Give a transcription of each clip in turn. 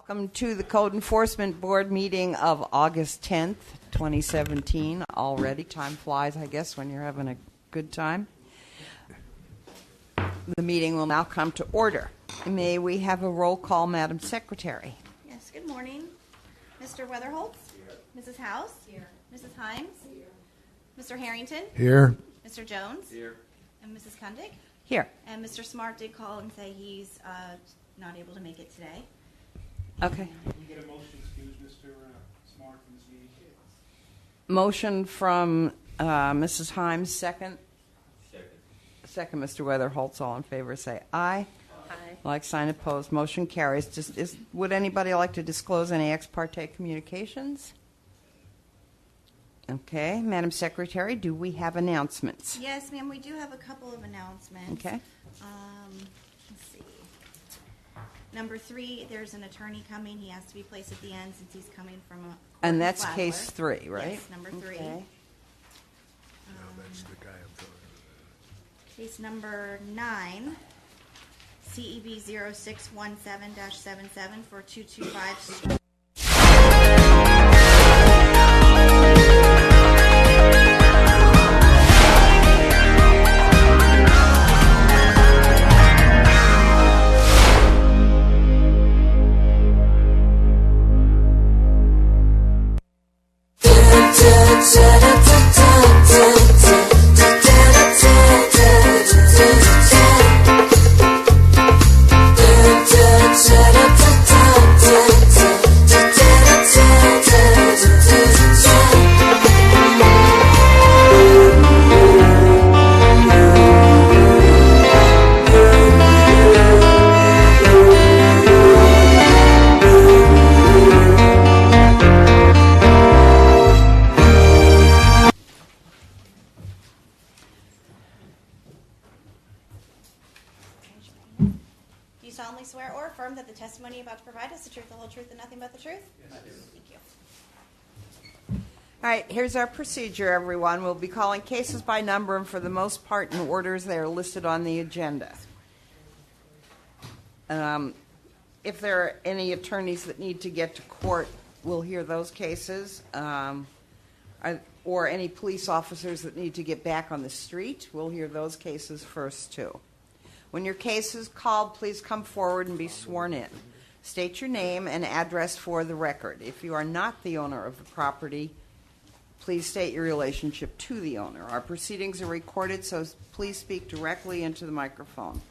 Welcome to the Code Enforcement Board meeting of August 10th, 2017. Already, time flies, I guess, when you're having a good time. The meeting will now come to order. May we have a roll call, Madam Secretary? Yes, good morning. Mr. Weatherholtz? Here. Mrs. House? Here. Mrs. Himes? Here. Mr. Harrington? Here. Mr. Jones? Here. And Mrs. Kundig? Here. And Mr. Smart did call and say he's not able to make it today. Okay. Can we get a motion to excuse Mr. Smart from this meeting? Motion from Mrs. Himes, second. Second, Mr. Weatherholtz. All in favor say aye. Aye. Like sign opposed. Motion carries. Would anybody like to disclose any ex parte communications? Okay. Madam Secretary, do we have announcements? Yes, ma'am, we do have a couple of announcements. Okay. Let's see. Number 3, there's an attorney coming. He has to be placed at the end since he's coming from a court And in that's Flagler. case 3, right? Yes, number 3. Okay. That's the guy I'm talking Case number 9, CEB 0617-77 for 225. Do you solemnly swear or affirm that the testimony you're about to provide is the truth, the whole truth, and nothing but the truth? Yes, I do. Thank you. All right, here's our procedure, everyone. We'll be calling cases by number, and for the most part in orders they are listed on the agenda. If there are any attorneys that need to get to court, we'll hear those cases. Or any police officers that need to get back on the street, we'll hear those cases first, too. When your case is called, please come forward and be sworn in. State your name and address for the record. If you are not the owner of the property, please state your relationship to the owner. Our proceedings are recorded, so please speak directly into the microphone.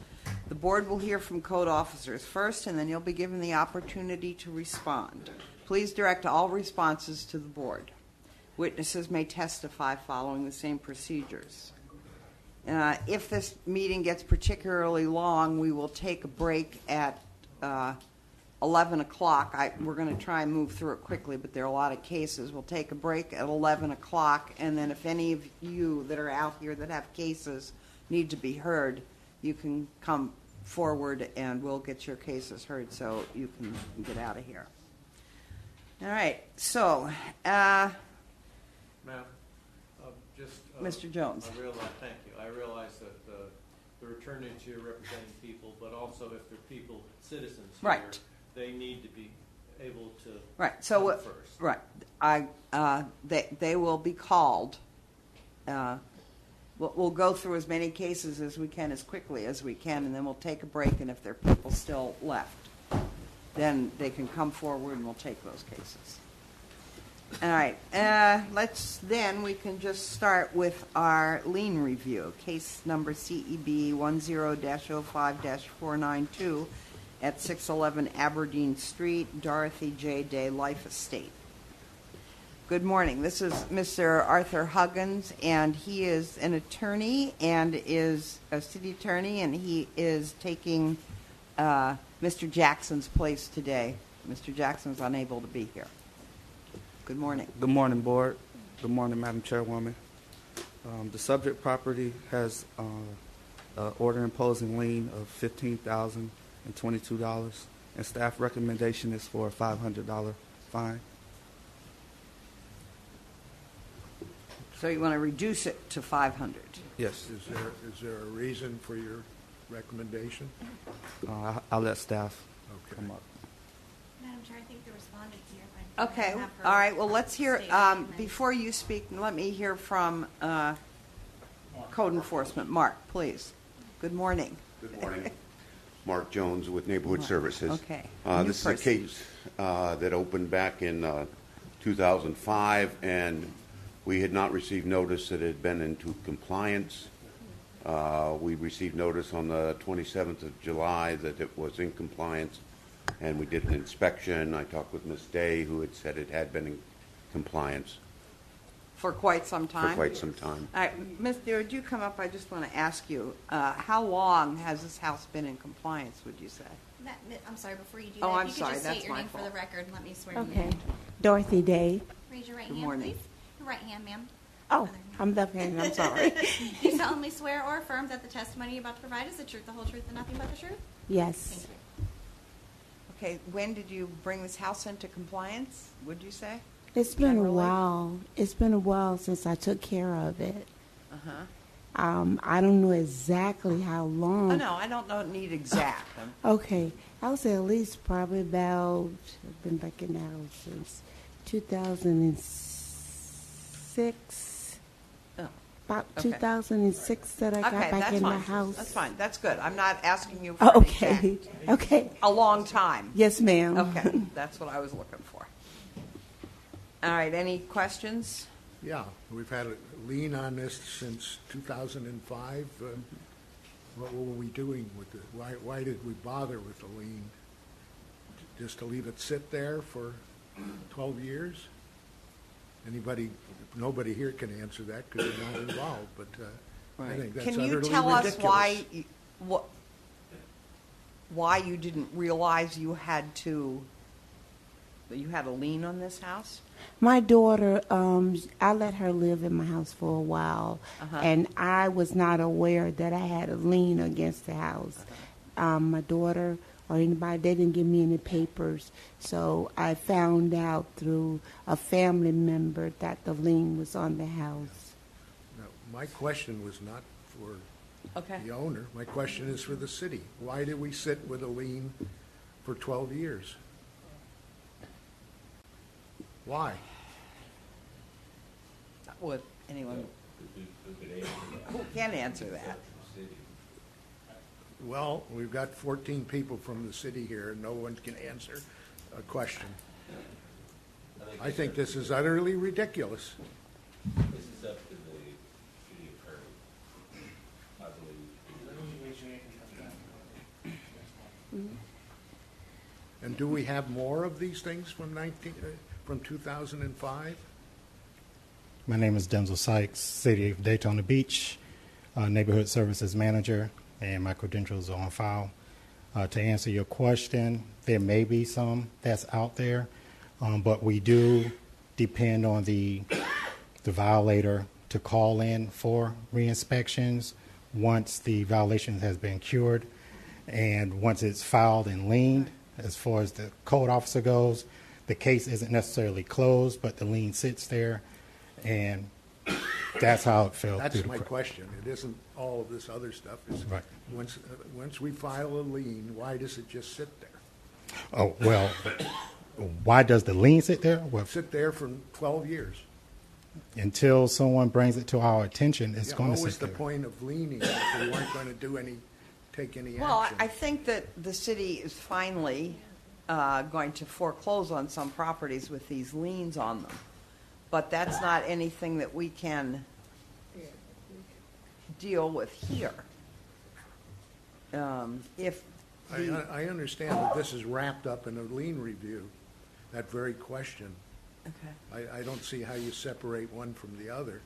The board will hear from code officers first, and then you'll be given the opportunity to respond. Please direct all responses to the board. Witnesses may testify following the same procedures. If this meeting gets particularly long, we will take a break at 11 o'clock. We're going to try and move through it quickly, but there are a lot of cases. We'll take a break at 11 o'clock, and then if any of you that are out here that have cases need to be heard, you can come forward and we'll get your cases heard so you can get out of here. All right, so, Ma'am, Mr. Jones. Thank you. I realize that the attorneys here representing people, but also if they're people, citizens here, Right. they need to be able to Right, so come what, first. right, they will be called. We'll go through as many cases as we can, as quickly as we can, and then we'll take a break, and if there are people still left, then they can come forward and we'll take those cases. All right, we can just start with our lien review. Case number CEB 10-05-492 at 611 Aberdeen Street, Dorothy J. Day Life Estate. Good morning. This is Mr. Arthur Huggins, and he is an attorney and is a city attorney, and he is taking Mr. Jackson's place today. Mr. Jackson's unable to be here. Good morning. Good morning, Board. Good morning, Madam Chairwoman. The subject property has order imposing lien of $15,022, and staff recommendation is for a $500 fine. So you want to reduce it to 500? Yes. Is there a reason for your recommendation? I'll let staff Okay. come up. Madam Chair, I think the respondent here. If I Okay, have her all right, well, let's hear, state her name and- before you speak, let me hear from Code Enforcement. Mark, please. Good morning. Good morning. Mark Jones with Neighborhood Services. Okay. New This is a person. case that opened back in 2005, and we had not received notice that it had been into compliance. We received notice on the 27th of July that it was in compliance, and we did an inspection. I talked with Ms. Day, who had said it had been in compliance For quite some time? for quite some time. All right, Ms. Deere, would you come up? I just want to ask you, how long has this house been in compliance, would you say? I'm sorry, before you do Oh, that, I'm if you sorry, could just that's state your my name for fault. the record and let me swear you Okay. in. Dorothy Day. Raise your right Good hand, morning. please. Your right hand, ma'am. Oh, Other hand. I'm left-handed, I'm sorry. Do you solemnly swear or affirm that the testimony you're about to provide is the truth, the whole truth, and nothing but the truth? Thank Yes. you. Okay, when did you bring this house into compliance, would you say? It's been a Generally? while. It's been a while since I took care of it. Uh-huh. I don't know exactly how long. Oh, no, I don't need exact. Okay. I would say at least probably about, I've been back in the house since 2006. Oh. About Okay. 2006 that I got Okay, back that's in the fine. house. That's fine, that's good. I'm not asking you for an Okay. exact. Okay. A long time. Yes, ma'am. Okay, that's what I was looking for. All right, any questions? Yeah, we've had a lien on this since 2005. What were we doing with it? Why did we bother with the lien? Just to leave it sit there for 12 years? Nobody here can answer that because they're not involved, but I think that's Can utterly you ridiculous. tell us why you didn't realize you had a lien on this house? My daughter, I let her live in my house for a while, Uh-huh. and I was not aware that I had a lien against the house. My daughter or anybody, they didn't give me any papers, so I found out through a family member that the lien was on the house. Now, my question was not for Okay. the owner. My question is for the city. Why did we sit with a lien for 12 years? Why? Would anyone, who can answer that? Well, we've got 14 people from the city here, and no one can answer a question. I think this is utterly ridiculous. This is up to the city attorney, I believe. Raise your hand and come down. And do we have more of these things from 2005? My name is Denzel Sykes, City of Daytona Beach, Neighborhood Services Manager, and my credentials are on file. To answer your question, there may be some that's out there, but we do depend on the violator to call in for re-inspections once the violation has been cured, and once it's filed and liened. As far as the code officer goes, the case isn't necessarily closed, but the lien sits there, and that's how it fell That's through the my crack. question. It isn't all of this other stuff. It's Right. Once we file a lien, why does it just sit there? Oh, well, why does the lien sit there? Well, Sit there for 12 years. until someone brings it to our attention, it's Yeah, going to what was sit the there. point of liening if we weren't going to take any action? Well, I think that the city is finally going to foreclose on some properties with these liens on them. But that's not anything that we can deal with here. If the, I understand that this is wrapped up in a lien review, that very question. okay. I don't see how you separate one from the other,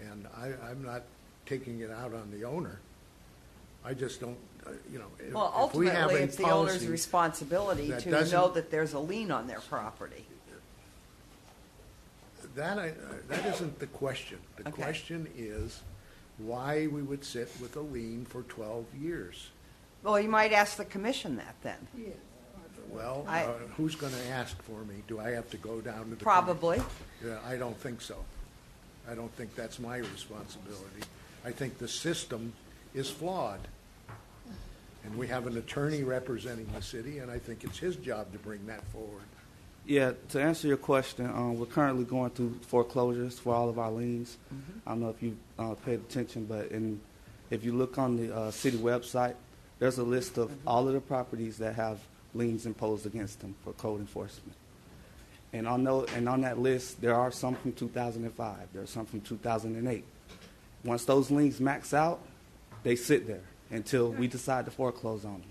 and I'm not taking it out on the owner. I just don't, if Well, we have ultimately, a it's the owner's policy responsibility that to doesn't- know that there's a lien on their property. that isn't the question. The Okay. question is why we would sit with a lien for 12 years. Well, you might ask the commission that then. Well, I- who's going to ask for me? Do I have to go down to the... Probably. Yeah, I don't think so. I don't think that's my responsibility. I think the system is flawed. And we have an attorney representing the city, and I think it's his job to bring that forward. Yeah, to answer your question, we're currently going through foreclosures for all of our liens. I don't know if you paid attention, but if you look on the city website, there's a list of all of the properties that have liens imposed against them for code enforcement. And on that list, there are some from 2005. There are some from 2008. Once those liens max out, they sit there until we decide to foreclose on them.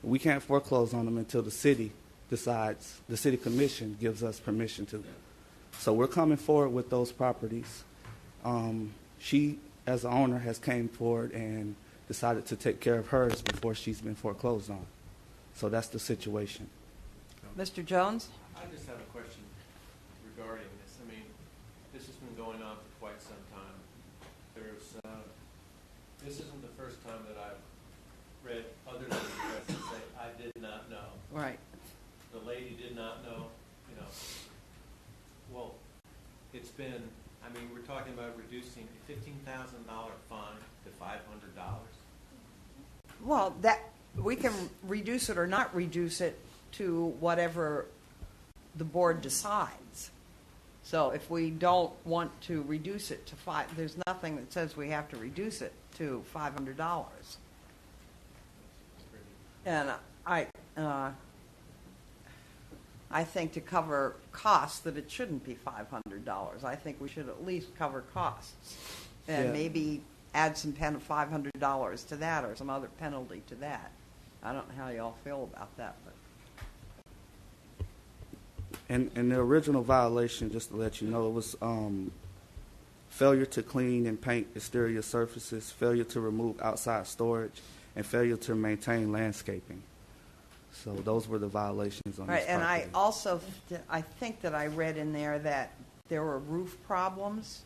We can't foreclose on them until the city decides, the city commission gives us permission to. So we're coming forward with those properties. She, as the owner, has came forward and decided to take care of hers before she's been foreclosed on. So that's the situation. Mr. Jones? I just have a question regarding this. I mean, this has been going on for quite some time. This isn't the first time that I've read other than the press that say, I did not know. Right. The lady did not know, Well, it's been, I mean, we're talking about reducing a $15,000 fine to $500. Well, that, we can reduce it or not reduce it to whatever the board decides. So if we don't want to reduce it to there's nothing that says we have to reduce it to $500. And I think to cover costs that it shouldn't be $500. I think we should at least cover costs and maybe add some $500 to that or some other penalty to that. I don't know how you all feel about that, but. And the original violation, just to let you know, it was failure to clean and paint exterior surfaces, failure to remove outside storage, and failure to maintain landscaping. So those were the violations on this property. And I also, I think that I read in there that there were roof problems.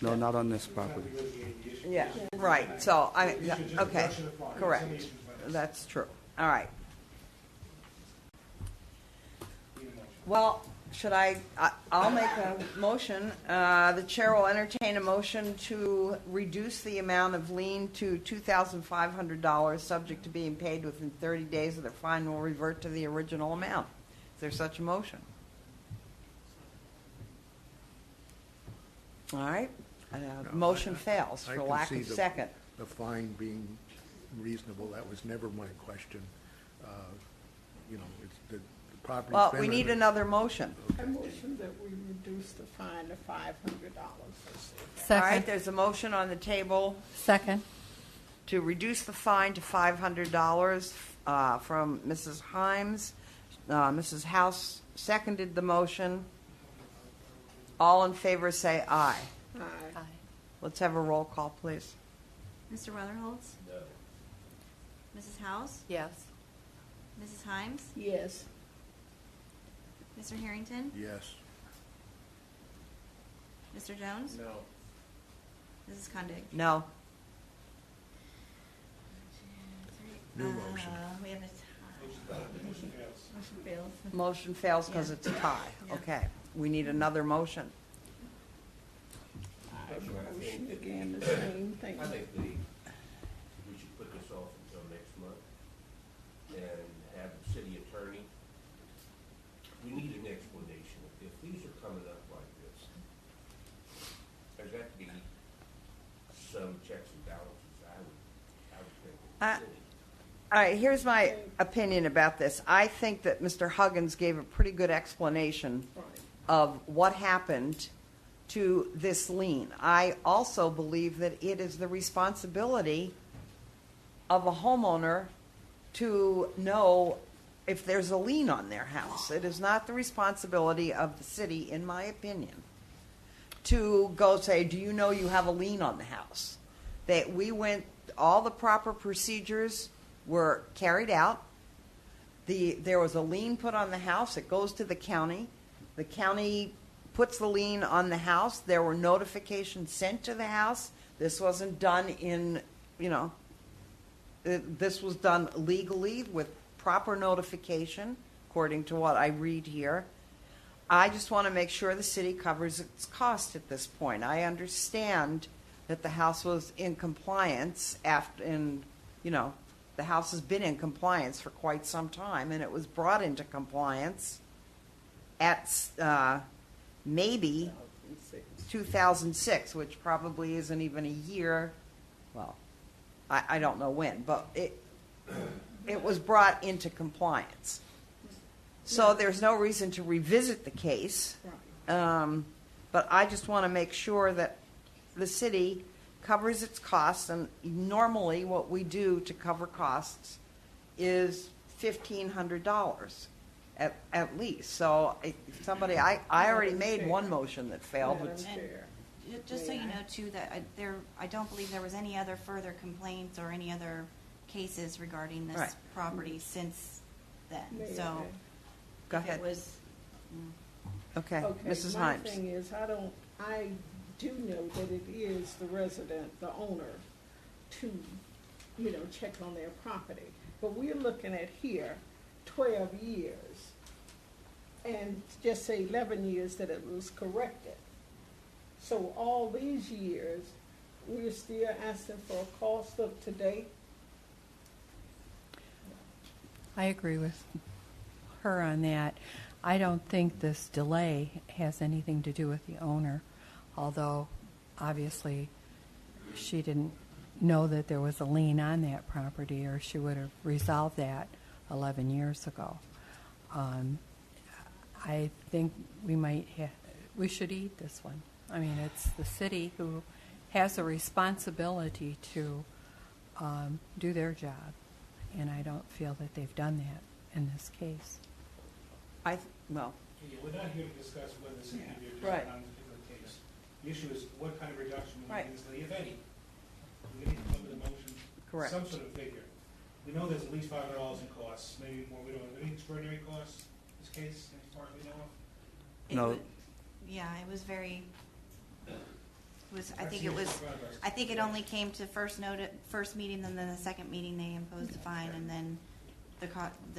No, not on this property. Yeah, right. So, okay, correct. That's true. All right. Well, I'll make a motion. The chair will entertain a motion to reduce the amount of lien to $2,500, subject to being paid within 30 days of the fine will revert to the original amount. Is there such a motion? All right. Motion fails for lack of second. The fine being reasonable, that was never my question. It's the property. Well, we need another motion. I motion that we reduce the fine to $500. All right, there's a motion on the table Second. to reduce the fine to $500 from Mrs. Himes. Mrs. House seconded the motion. All in favor say aye. Aye. Let's have a roll call, please. Mr. Weatherholtz? No. Mrs. House? Yes. Mrs. Himes? Yes. Mr. Harrington? Yes. Mr. Jones? No. Mrs. Kundig? No. New motion. We have a tie. Motion fails. Motion fails because it's a tie. Yeah. Okay. We need another motion. I motion again the same thing. I think we should put this off until next month and have the city attorney. We need an explanation. If these are coming up like this, there's got to be some checks and balances. I would think. All right, here's my opinion about this. I think that Mr. Huggins gave a pretty good explanation of what happened to this lien. I also believe that it is the responsibility of a homeowner to know if there's a lien on their house. It is not the responsibility of the city, in my opinion, to go say, do you know you have a lien on the house? That we went, all the proper procedures were carried out. There was a lien put on the house. It goes to the county. The county puts the lien on the house. There were notifications sent to the house. This wasn't done this was done legally with proper notification, according to what I read here. I just want to make sure the city covers its cost at this point. I understand that the house was in compliance the house has been in compliance for quite some time, and it was brought into compliance at maybe 2006, which probably isn't even a year. Well, I don't know when, but it was brought into compliance. So there's no reason to revisit the case. But I just want to make sure that the city covers its costs, and normally what we do to cover costs is $1,500 at least. So somebody, I already made one motion that failed. But And just so you know too, that I don't believe there was any other further complaints or any other cases regarding this Right. property since then. May So I? Go if ahead. it was, Okay, Mrs. My Himes. thing is, I do know that it is the resident, the owner, to, check on their property. But we're looking at here, 12 years, and just say 11 years that it was corrected. So all these years, we're still asking for a cost up to date? I agree with her on that. I don't think this delay has anything to do with the owner, although obviously she didn't know that there was a lien on that property, or she would have resolved that 11 years ago. I think we should eat this one. I mean, it's the city who has a responsibility to do their job, and I don't feel that they've done that in this case. Well, Yeah, we're not here to discuss whether the city can do this Right. on a particular case. The issue is what kind of reduction we Right. need, if any. We need to come to the motion, Correct. some sort of figure. We know there's at least $500 in costs, maybe more. We don't have any extraordinary costs in this case, as far as we know of. it No. would- yeah, it was very. I think That's it was. the issue in front of us. I think it only came to first meeting, and then the second meeting they imposed a fine, and then the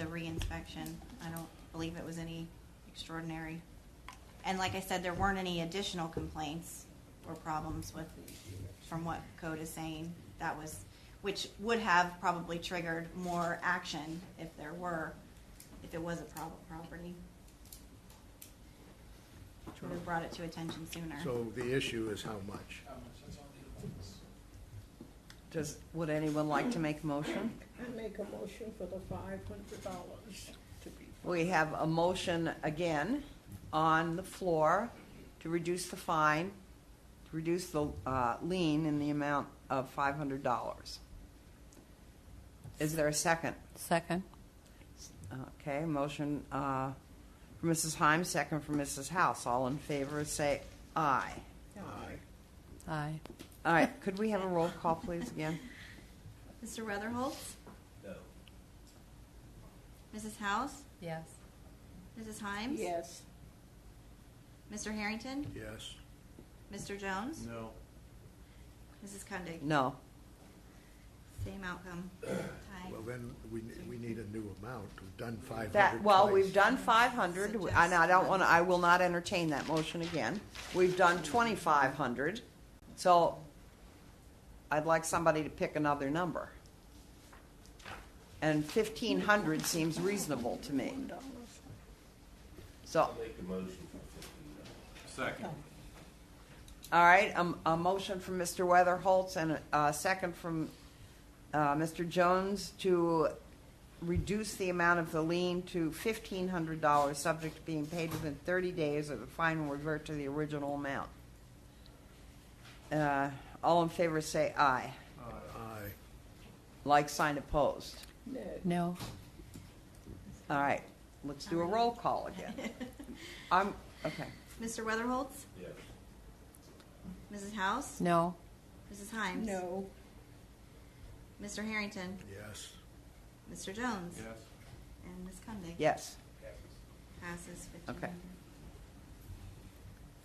reinspection. I don't believe it was any extraordinary. And like I said, there weren't any additional complaints or problems from what code is saying. Which would have probably triggered more action if it was a problem property. Would have brought it to attention sooner. So the issue is how much? How much, that's all the influence. would anyone like to make a motion? I make a motion for the $500 to be. We have a motion again on the floor to reduce the fine, to reduce the lien in the amount of $500. Is there a second? Second? Okay, motion for Mrs. Himes, second for Mrs. House. All in favor say aye. Aye. Aye. All right, could we have a roll call, please, again? Mr. Weatherholtz? No. Mrs. House? Yes. Mrs. Himes? Yes. Mr. Harrington? Yes. Mr. Jones? No. Mrs. Kundig? No. Same outcome. Tie. Well, then we need a new amount. We've done 500 Well, we've twice. done 500, and I will not entertain that motion again. We've done 2,500, so I'd like somebody to pick another number. And 1,500 seems reasonable to me. So, I'll make a motion for $50. Second. all right, a motion from Mr. Weatherholtz and a second from Mr. Jones to reduce the amount of the lien to $1,500, subject to being paid within 30 days, or the fine will revert to the original amount. All in favor say aye. Aye. Like sign opposed. No. No. All right, let's do a roll call again. Okay. Mr. Weatherholtz? Yes. Mrs. House? No. Mrs. Himes? No. Mr. Harrington? Yes. Mr. Jones? Yes. And Ms. Kundig? Yes. Passes 15. Okay.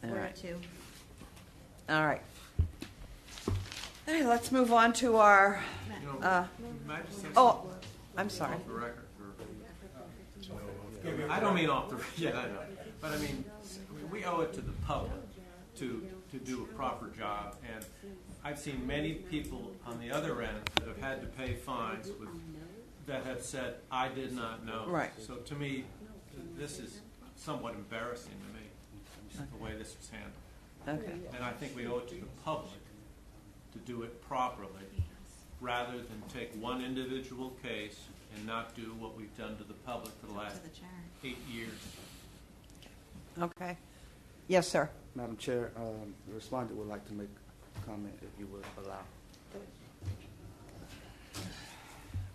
All 4 right. to 2. All right. Hey, let's move on to our. You know, may I just say Oh, something I'm sorry. off the record? I don't mean off the, yeah, I know. But I mean, we owe it to the public to do a proper job. And I've seen many people on the other end that have had to pay fines that have said, I did not know. Right. So to me, this is somewhat embarrassing to me, the way this was handled. Okay. And I think we owe it to the public to do it properly, rather than take one individual case and not do what we've done to the public for the last To the chair. 8 years. Okay. Yes, sir. Madam Chair, the respondent would like to make a comment, if you would allow.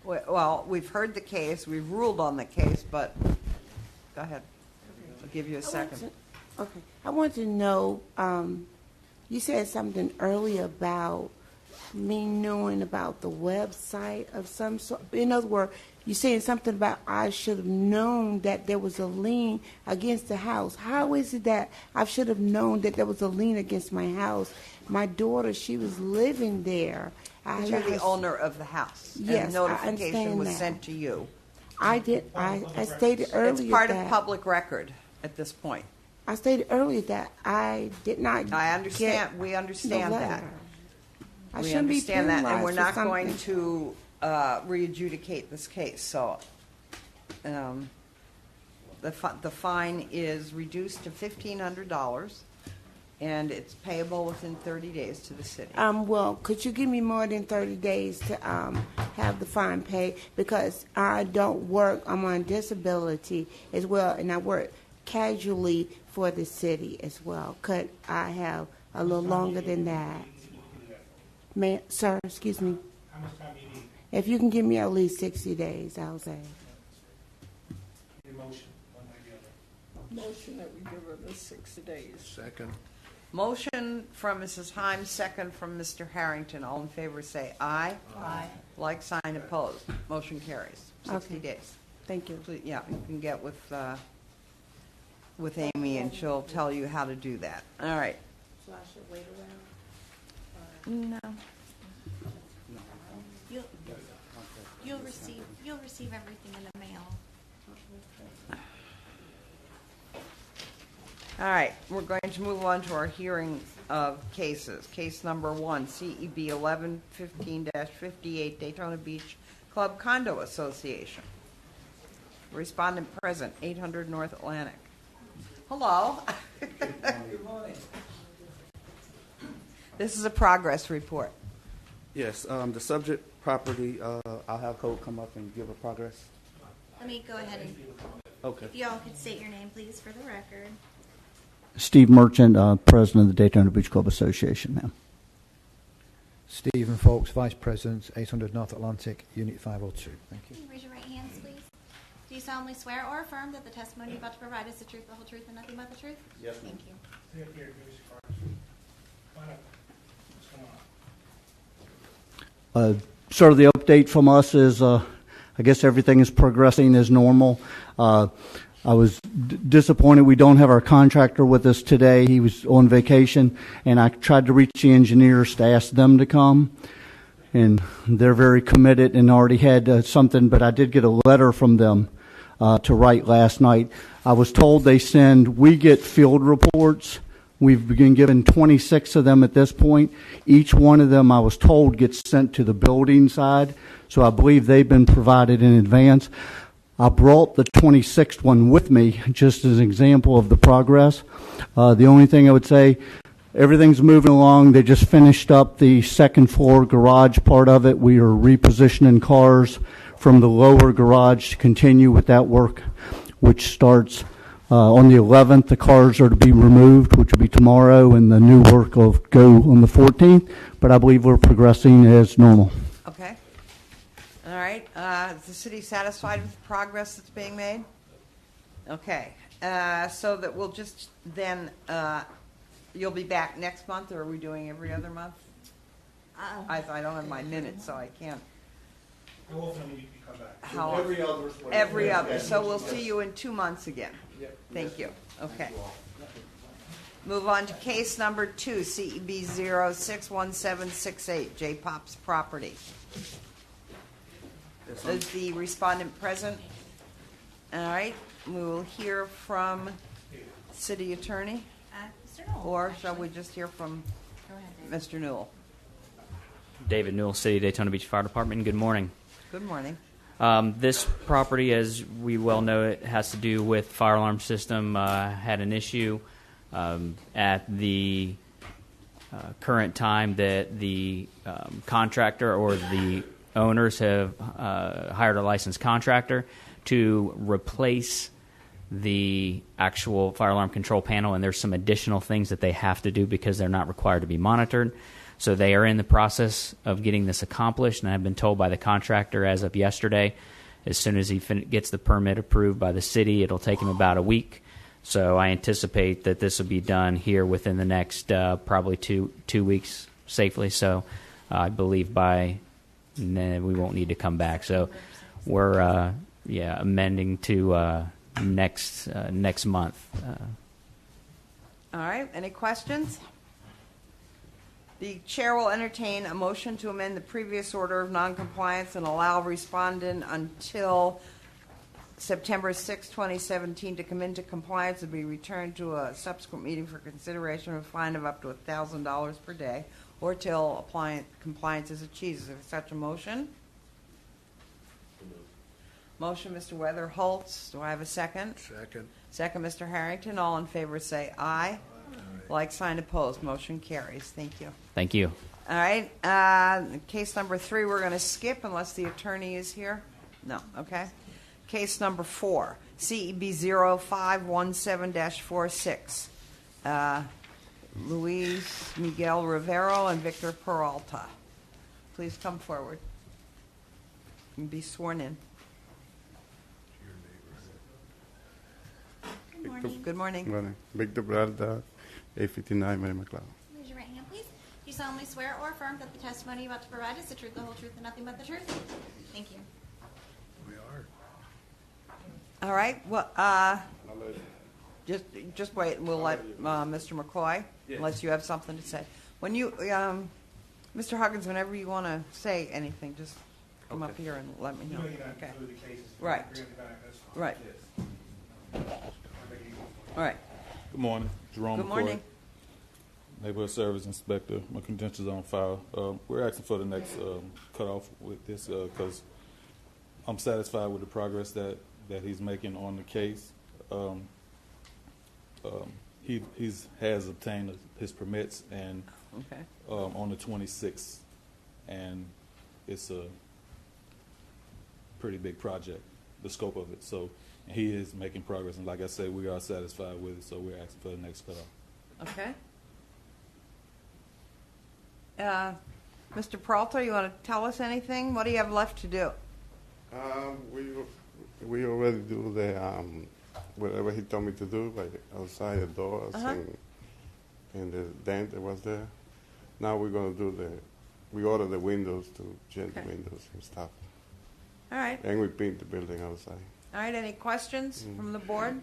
Well, we've heard the case, we've ruled on the case, but go ahead. I'll give you a second. Okay. I want to know, you said something earlier about me knowing about the website of some sort. In other words, you saying something about I should have known that there was a lien against the house. How is it that I should have known that there was a lien against my house? My daughter, she was living there. But you're the owner of the house. Yes, and I notification understand was that. sent to you. I did. I stated earlier It's part that of public record at this point. I stated earlier that I did not. I understand. Get We understand the that. letter. I We shouldn't be understand that, and penalized we're for not something. going to re-adjudicate this case. So the fine is reduced to $1,500, and it's payable within 30 days to the city. Well, could you give me more than 30 days to have the fine paid? Because I don't work. I'm on disability as well, and I work casually for the city as well. Could I have a little longer than that? Sir, excuse me. How much time do you need? If you can give me at least 60 days, I'll say. Your motion, one way or the other. Motion that we give her the 60 days. Second. Motion from Mrs. Himes, second from Mr. Harrington. All in favor say aye. Aye. Like sign opposed. Motion carries. 60 Okay. days. Thank you. Please, yeah, you can get with Amy, and she'll tell you how to do that. All right. So I should wait around? No. You'll receive everything in the mail. All right, we're going to move on to our hearing of cases. Case number 1, CEB 1115-58, Daytona Beach Club Condo Association. Respondent present, 800 North Atlantic. Hello. Good morning. This is a progress report. Yes, the subject property, I'll have Code come up and give a progress. Let me go ahead and, Okay. if y'all could state your name, please, for the record. Steve Merchant, President of the Daytona Beach Club Association, ma'am. Stephen Fawkes, Vice President, 800 North Atlantic, Unit 502. Thank you. Can you raise your right hands, please? Do you solemnly swear or affirm that the testimony you're about to provide is the truth, the whole truth, and nothing but the truth? Yes, Thank you. Stay up here, give us your card. Come on up. What's going on? Sort of the update from us is, I guess everything is progressing as normal. I was disappointed we don't have our contractor with us today. He was on vacation, and I tried to reach the engineers to ask them to come. And they're very committed and already had something, but I did get a letter from them to write last night. I was told we get field reports. We've been given 26 of them at this point. Each one of them, I was told, gets sent to the building side. So I believe they've been provided in advance. I brought the 26th one with me just as an example of the progress. The only thing I would say, everything's moving along. They just finished up the second floor garage part of it. We are repositioning cars from the lower garage to continue with that work, which starts on the 11th. The cars are to be removed, which will be tomorrow, and the new work will go on the 14th. But I believe we're progressing as normal. Okay. All right. Is the city satisfied with the progress that's being made? Okay. So that we'll just then, you'll be back next month, or are we doing every other month? I don't have my minutes, so I can't. How often do you come back? How Every other. Every other. So we'll see you in 2 months again. Yep. Thank you. Okay. Move on to case number 2, CEB 061768, J Pop's property. Is the respondent present? All right. We will hear from city attorney, Mr. Knoll. or shall we just hear from Go ahead, David. Mr. Newell? David Newell, City of Daytona Beach Fire Department. Good morning. Good morning. This property, as we well know, it has to do with fire alarm system. Had an issue at the current time that the contractor or the owners have hired a licensed contractor to replace the actual fire alarm control panel, and there's some additional things that they have to do because they're not required to be monitored. So they are in the process of getting this accomplished, and I've been told by the contractor as of yesterday, as soon as he gets the permit approved by the city, it'll take him about a week. So I anticipate that this will be done here within the next probably two weeks safely. So I believe by then we won't need to come back. So we're amending to next month. All right, any questions? The chair will entertain a motion to amend the previous order of noncompliance and allow respondent until September 6, 2017 to come into compliance and be returned to a subsequent meeting for consideration of a fine of up to $1,000 per day or till compliance is achieved. Is there such a motion? Motion, Mr. Weatherholtz. Do I have a second? Second. Second, Mr. Harrington. All in favor say aye. Like sign opposed. Motion carries. Thank you. Thank you. All right. Case number 3 we're going to skip unless the attorney is here. No. Okay. Case number 4, CEB 0517-46. Luis Miguel Rivero and Victor Peralta. Please come forward and be sworn in. Good morning. Good morning. Morning. Victor Peralta, 859 Mary McLeod. Raise your right hand, please. Do you solemnly swear or affirm that the testimony you're about to provide is the truth, the whole truth, and nothing but the truth? Thank you. We are. All right. Well, just wait, and we'll let Mr. McCoy, unless you have something to say. When you, Mr. Huggins, whenever you want to say anything, just come up here and let me know. Okay. Right. Right. All right. Good morning, Jerome Good morning. McCoy, Neighborhood Service Inspector. My credentials on file. We're asking for the next cutoff with this because I'm satisfied with the progress that he's making on the case. He has obtained his permits and on the 26th, and it's a pretty big project, the scope of it. So he is making progress, and like I said, we are satisfied with it. So we're asking for the next cutoff. Okay. Mr. Peralta, you want to tell us anything? What do you have left to do? We already do the whatever he told me to do, like outside the doors and the dent that was there. Now we're going to do we order the windows to change the windows and stuff. All right. And we paint the building outside. All right. Any questions from the board?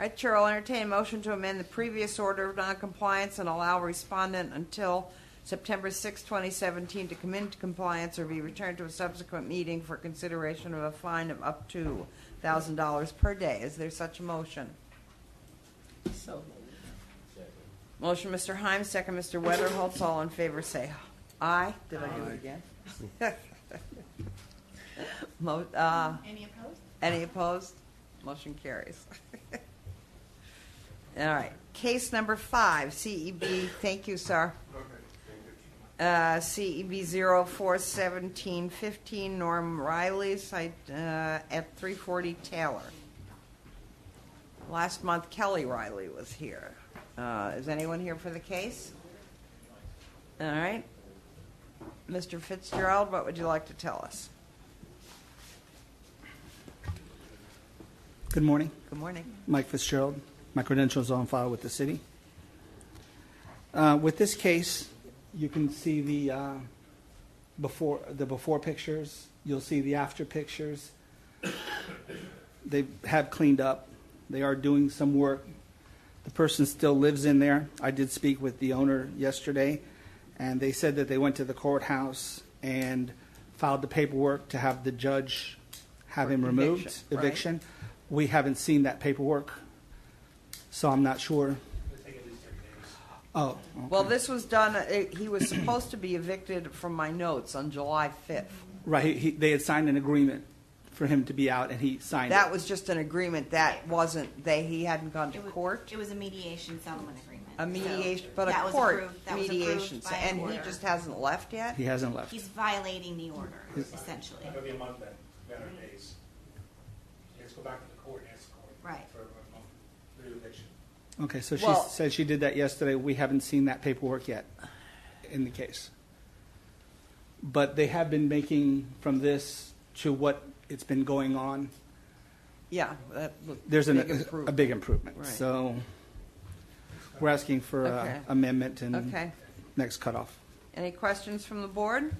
All right, Chair will entertain a motion to amend the previous order of noncompliance and allow respondent until September 6, 2017 to come into compliance or be returned to a subsequent meeting for consideration of a fine of up to $1,000 per day. Is there such a motion? So Motion, Mr. Himes, second, Mr. Weatherholtz. All in favor say aye. Did I do it again? Any opposed? Any opposed? Motion carries. All right. Case number 5, CEB. Thank you, sir. CEB 041715 Norm Riley, site at 340 Taylor. Last month, Kelly Riley was here. Is anyone here for the case? All right. Mr. Fitzgerald, what would you like to tell us? Good morning. Good morning. Mike Fitzgerald. My credentials are on file with the city. With this case, you can see the before pictures. You'll see the after pictures. They have cleaned up. They are doing some work. The person still lives in there. I did speak with the owner yesterday, and they said that they went to the courthouse and filed the paperwork to have the judge have him removed, eviction. Right. We haven't seen that paperwork, so I'm not sure. Oh, okay. Well, this was done, he was supposed to be evicted from my notes on July 5th. Right, they had signed an agreement for him to be out, and he signed That it. was just an agreement. That wasn't, he hadn't gone to court? It was a mediation settlement agreement. A mediation, So but that a was court approved- that was mediation. approved by And he order. just hasn't left yet? He hasn't left. He's violating the order, essentially. That'll be a month then, 100 days. Let's go back to the court and ask the court. Right. For a month, the eviction. Okay, so she Well- said she did that yesterday. We haven't seen that paperwork yet in the case. But they have been making from this to what it's been going on. Yeah, that looked There's big a improvement. big improvement. Right. So we're asking for Okay. amendment and Okay. next cutoff. Any questions from the board?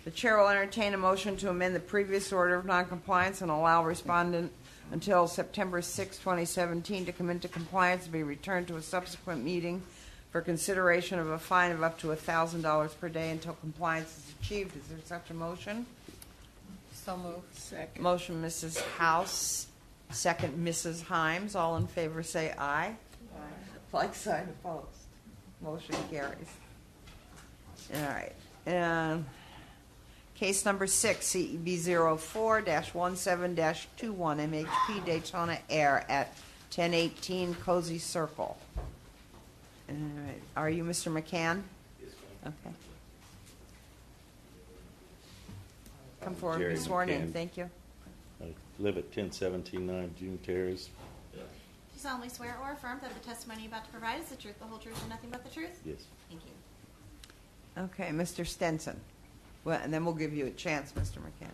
The chair will entertain a motion to amend the previous order of noncompliance and allow respondent until September 6, 2017 to come into compliance and be returned to a subsequent meeting for consideration of a fine of up to $1,000 per day until compliance is achieved. Is there such a motion? So moved. Second. Motion, Mrs. House. Second, Mrs. Himes. All in favor say aye. Like sign opposed. Motion carries. All right. Case number 6, CEB 04-17-21, MHP Daytona Air at 1018 Cozy Circle. All right. Are you Mr. McCann? Yes, ma'am. Okay. Come forward, be Jerry sworn in. McCann. Thank you. I live at 1017 June Terrace. Do you solemnly swear or affirm that the testimony you're about to provide is the truth, the whole truth, and nothing but the truth? Yes. Thank you. Okay, Mr. Stenson. Well, and then we'll give you a chance, Mr. McCann.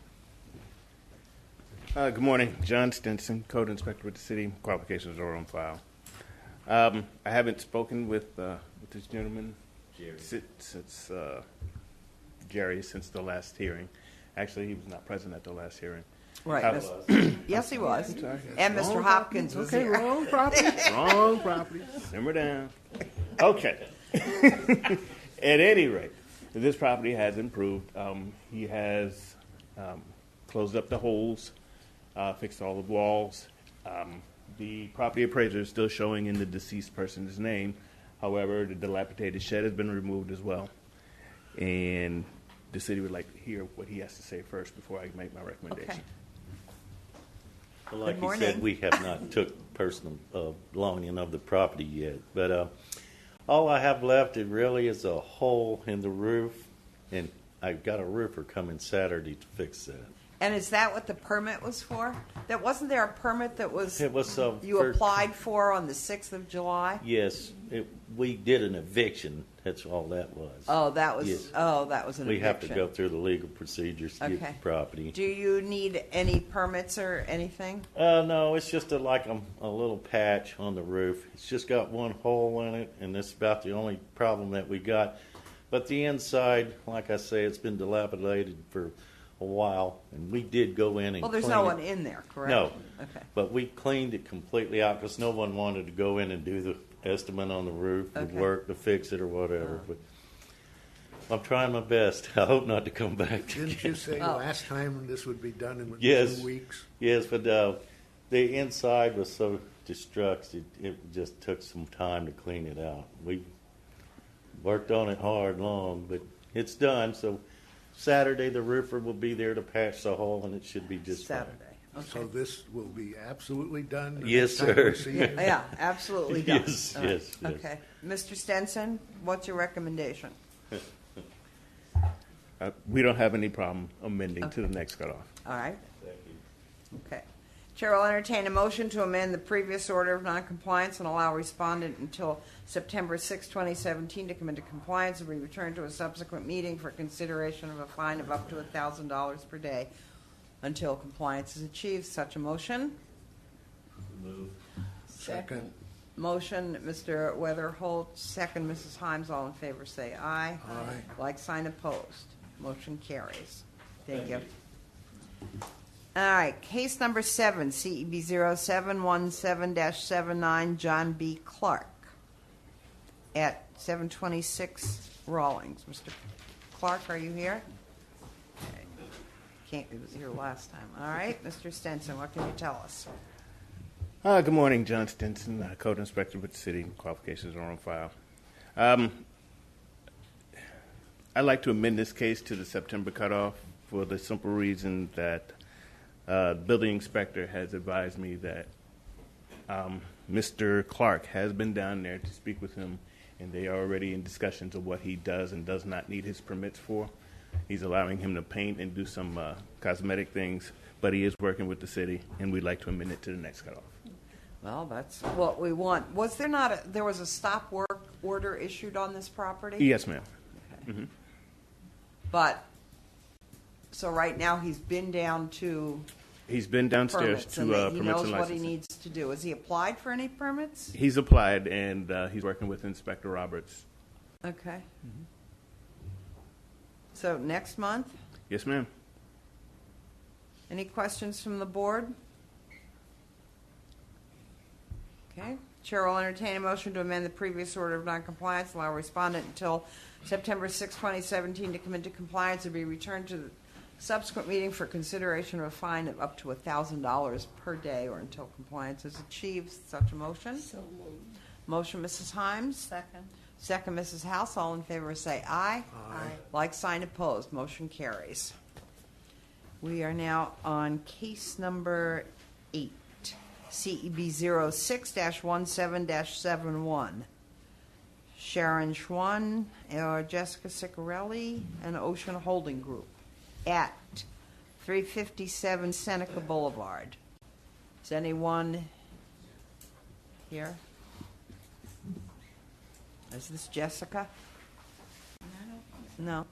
Good morning. John Stinson, Code Inspector with the City. Qualifications are on file. I haven't spoken with this gentleman since Jerry since the last hearing. Actually, he was not present at the last hearing. Right. Yes, he was. I'm sorry. And Mr. Wrong Hopkins property. was okay, here. Wrong property. Wrong property. Simmer down. Okay. At any rate, this property has improved. He has closed up the holes, fixed all the walls. The property appraiser is still showing in the deceased person's name. However, the dilapidated shed has been removed as well. And the city would like to hear what he has to say first before I make my recommendation. Okay. Well, like Good you said, morning. we have not took personal belonging of the property yet. But all I have left it really is a hole in the roof, and I've got a roofer coming Saturday to fix that. And is that what the permit was for? That wasn't there a permit that was It was you for- applied for on the 6th of July? Yes, we did an eviction. That's all that was. Oh, that was Yes. that was an We eviction. have to go through the legal procedures to get Okay. the property. Do you need any permits or anything? No, it's just a little patch on the roof. It's just got one hole in it, and that's about the only problem that we got. But the inside, like I say, it's been dilapidated for a while, and we did go in and Well, there's clean no it. one in there, correct? No. Okay. But we cleaned it completely out because no one wanted to go in and do the estimate on the roof, the Okay. work, to fix it or whatever. But I'm trying my best. I hope not to come back. Didn't you say Oh. last time this would be done in Yes. 2 weeks? Yes, but the inside was so destructed, it just took some time to clean it out. We worked on it hard, long, but it's done. So Saturday, the roofer will be there to patch the hole, and it should be just Saturday. fine. So this will be absolutely done? the Yes, next time we sir. see you? Yeah, absolutely done. Yes, All right. yes, yes. Okay. Mr. Stenson, what's your recommendation? We don't have any problem amending to the next cutoff. All right. Okay. Chair will entertain a motion to amend the previous order of noncompliance and allow respondent until September 6, 2017 to come into compliance and be returned to a subsequent meeting for consideration of a fine of up to $1,000 per day until compliance is achieved. Such a motion? Move. Second. Motion, Mr. Weatherholt. Second, Mrs. Himes. All in favor say aye. Aye. Like sign opposed. Motion carries. Thank you. All right, case number 7, CEB 0717-79, John B. Clark at 726 Rawlings. Mr. Clark, are you here? Okay. He was here last time. All right, Mr. Stenson, what can you tell us? Good morning, John Stinson, Code Inspector with the City. Qualifications are on file. I'd like to amend this case to the September cutoff. for the simple reason that the building inspector has advised me that Mr. Clark has been down there to speak with him, and they are already in discussions of what he does and does not need his permits for. He's allowing him to paint and do some cosmetic things, but he is working with the city, and we'd like to amend it to the next cutoff. Well, that's what we want. Was there not there was a stop work order issued on this property? Yes, ma'am. Okay. Mm-hmm. But, so right now he's been down to He's been downstairs permits, to and permits he and knows what licensing. he needs to do. Has he applied for any permits? He's applied, and he's working with Inspector Roberts. Okay. So next month? Yes, ma'am. Any questions from the board? Okay. Chair will entertain a motion to amend the previous order of noncompliance, allow respondent until September 6, 2017 to come into compliance and be returned to the subsequent meeting for consideration of a fine of up to $1,000 per day or until compliance is achieved. Such a motion? So moved. Motion, Mrs. Himes. Second. Second, Mrs. House. All in favor say aye. Aye. Like sign opposed. Motion carries. We are now on case number 8, CEB 06-17-71. Sharon Schwann, Jessica Ciccarelli, and Ocean Holding Group at 357 Seneca Boulevard. Is anyone here? Is this Jessica? No.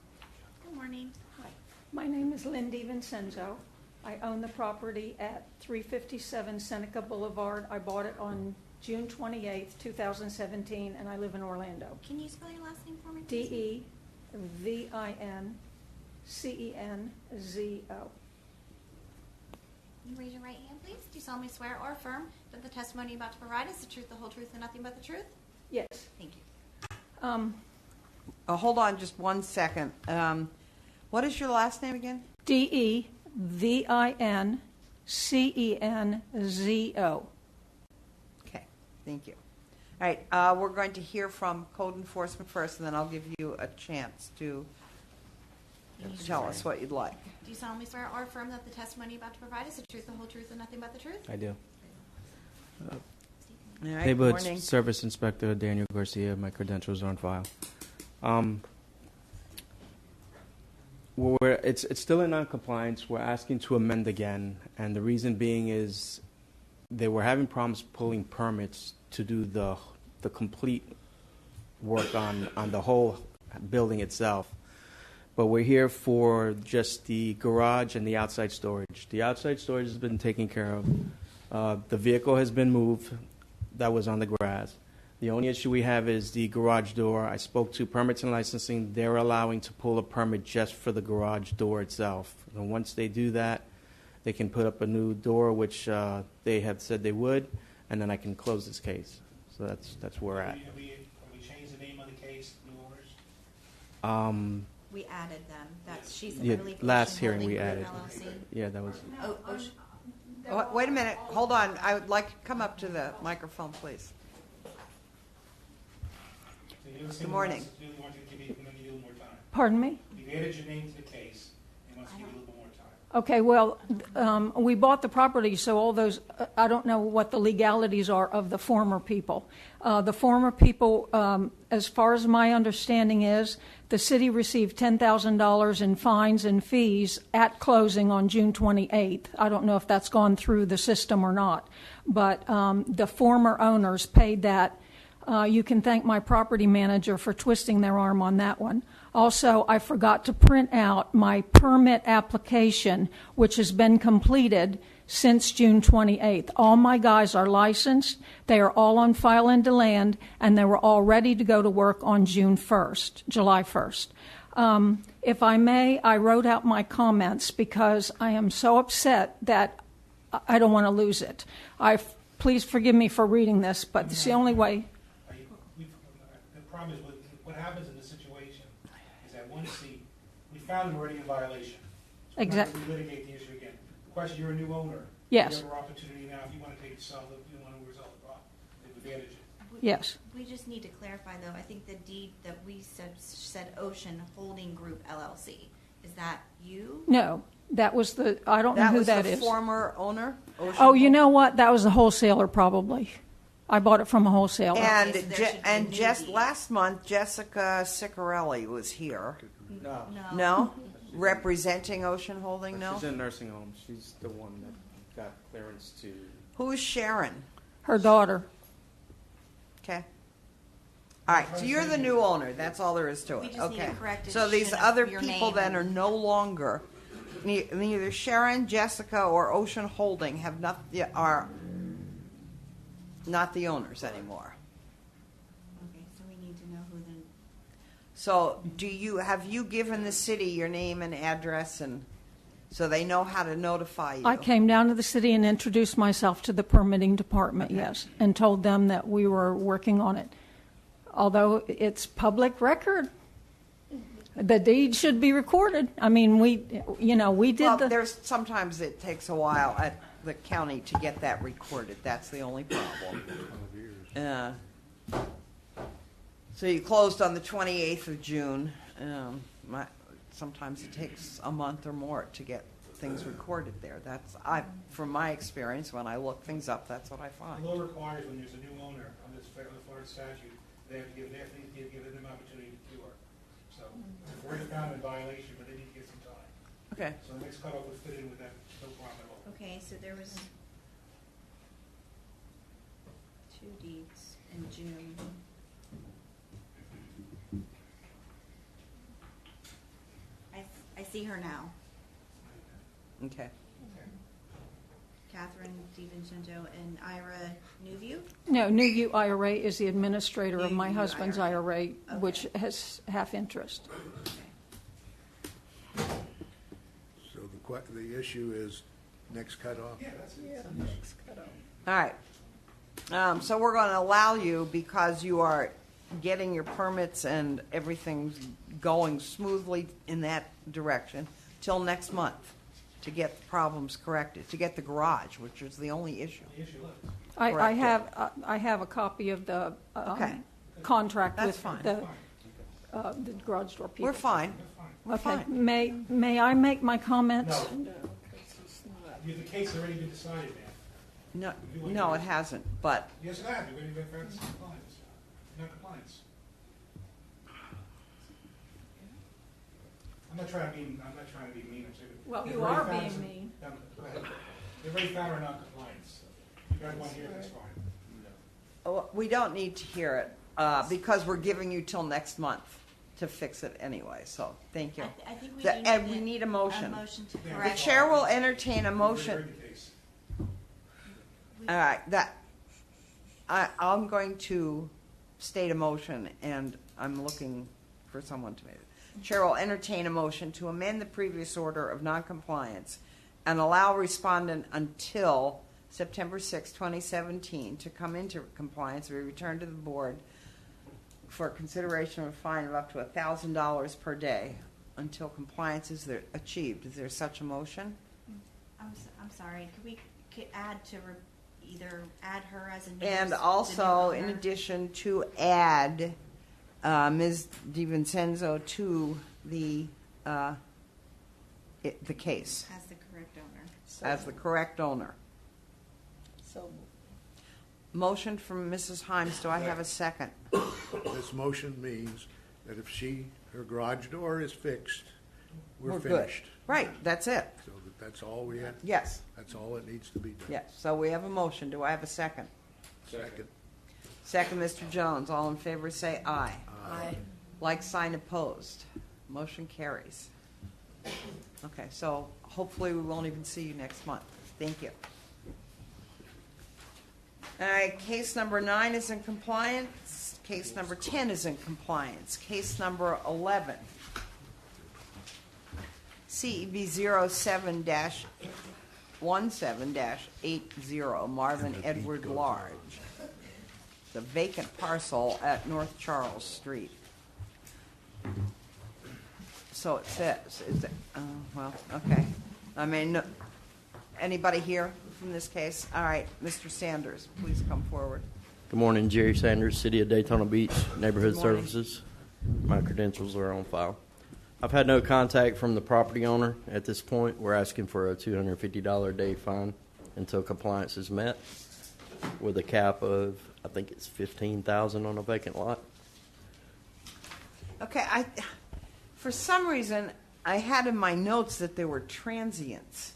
Good morning. Hi, my name is Lindy Vincenzo. I own the property at 357 Seneca Boulevard. I bought it on June 28th, 2017, and I live in Orlando. Can you spell your last name for me, please? DEVINCENZO. Can you raise your right hand, please? Do you solemnly swear or affirm that the testimony you're about to provide is the truth, the whole truth, and nothing but the truth? Yes. Thank you. Hold on just one second. What is your last name again? DEVINCENZO. Okay, thank you. All right, we're going to hear from code enforcement first, and then I'll give you a chance to tell us what you'd like. Do you solemnly swear or affirm that the testimony you're about to provide is the truth, the whole truth, and nothing but the truth? I do. All right, Neighborhood morning. Service Inspector Daniel Garcia. My credentials are on file. It's still in non-compliance. We're asking to amend again, and the reason being is they were having problems pulling permits to do the complete work on the whole building itself. But we're here for just the garage and the outside storage. The outside storage has been taken care of. The vehicle has been moved that was on the grass. The only issue we have is the garage door. I spoke to permits and licensing. They're allowing to pull a permit just for the garage door itself. And once they do that, they can put up a new door, which they have said they would, and then I can close this case. So that's where we're at. Have we changed the name of the case, new owners? We added them. That's she's Yeah, I believe last Ocean hearing Holding we Group, added. LLC. Yeah, that was. Ocean. Wait a minute. Hold on. I would like to come up to the microphone, please. Good morning. Pardon me? You've added your name to the case, and wants to give you a little bit more time. Okay, well, we bought the property, so all those, I don't know what the legalities are of the former people. The former people, as far as my understanding is, the city received $10,000 in fines and fees at closing on June 28th. I don't know if that's gone through the system or not, but the former owners paid that. You can thank my property manager for twisting their arm on that one. Also, I forgot to print out my permit application, which has been completed since June 28th. All my guys are licensed. They are all on file in DeLand, and they were all ready to go to work on July 1st. If I may, I wrote out my comments because I am so upset that I don't want to lose it. Please forgive me for reading this, but it's the only way. The problem is what happens in this situation is that once we found them already in violation. So Exactly. we litigate the issue again. The question, you're a new owner. Yes. You have an opportunity now if you want to take yourself, if you want to resolve the problem, take advantage of it. Yes. We just need to clarify, though. I think the deed that we said Ocean Holding Group LLC. Is that you? No, that was I don't know who that was is. the former owner? Ocean Oh, you Holding? know what? That was a wholesaler probably. I bought it from a wholesaler. And Okay, so there should be a new deed. last month, Jessica Ciccarelli was here. No. No? Representing Ocean Holding, no? She's in a nursing home. She's the one that got clearance to. Who's Sharon? Her daughter. Okay. All right, so you're the new owner. That's all there is to it. We just need Okay. it corrected. So these Shouldn't other your people name then are and- no longer, neither Sharon, Jessica, or Ocean Holding are not the owners anymore. Okay, so we need to know who the. So have you given the city your name and address, and so they know how to notify you? I came down to the city and introduced myself to the permitting department, yes, and told them that we were working on it. Although it's public record, the deed should be recorded. I mean, we did there's sometimes it takes a while at the county to get that recorded. That's the only problem. So you closed on the 28th of June. Sometimes it takes a month or more to get things recorded there. From my experience, when I look things up, that's what I find. The law requires when there's a new owner on this Florida statute, they have to give them an opportunity to cure. So if we're found in violation, but they need to get some time. Okay. So the next cutoff would fit in with that, no problem at all. Okay, so there was 2 deeds in June. I see her now. Okay. Catherine DiVincenzo and Ira Newview. No, Newview IRA is the administrator of my Newview husband's IRA. IRA, Okay. which has half interest. So the issue is next cutoff? Yeah, that's it. Yeah, next cutoff. All right. So we're going to allow you, because you are getting your permits and everything's going smoothly in that direction, till next month to get the problems corrected, to get the garage, which is the only issue. I Correct. have a copy of the Okay. contract That's with fine. the garage door people. We're fine. We're Okay. fine. May I make my comments? No. The case has already been decided, ma'am. No, it hasn't, but Yes, it has. We've already been found in compliance. Non-compliance. I'm not trying to be mean. I'm saying. Well, they've you already are found being some- mean. No, go ahead. They've already found our non-compliance. You guys want to hear it, that's fine. we don't need to hear it because we're giving you till next month to fix it anyway. So thank you. I think we And need we a- need a motion. A motion to The correct. chair will entertain a We've motion. heard the case. All right, I'm going to state a motion, and I'm looking for someone to make it. Chair will entertain a motion to amend the previous order of noncompliance and allow respondent until September 6, 2017, to come into compliance or return to the board for consideration of a fine of up to $1,000 per day until compliance is achieved. Is there such a motion? I'm sorry, could we add to either add her as a new. And the new also, in owner? addition, to add Ms. DiVincenzo to the case As the correct owner. as the correct owner. So Motion from Mrs. Himes. Do I have a second? This motion means that if her garage door is fixed, we're good. finished. Right, that's it. So that's all we have? Yes. That's all that needs to be done? Yes, so we have a motion. Do I have a second? Second. Second, Mr. Jones. All in favor say aye. Aye. Like sign opposed. Motion carries. Okay, so hopefully we won't even see you next month. Thank you. All right, case number 9 is in compliance. Case number 10 is in compliance. Case number 11. CEB 07-17-80, Marvin Edward Large. The vacant parcel at North Charles Street. So it says, well, okay. I mean, no, anybody here from this case? All right, Mr. Sanders, please come forward. Good morning, Jerry Sanders, City of Daytona Beach, Neighborhood Good morning. Services. My credentials are on file. I've had no contact from the property owner at this point. We're asking for a $250 a day fine until compliance is met, with a cap of, I think it's $15,000 on a vacant lot. Okay, for some reason, I had in my notes that there were transients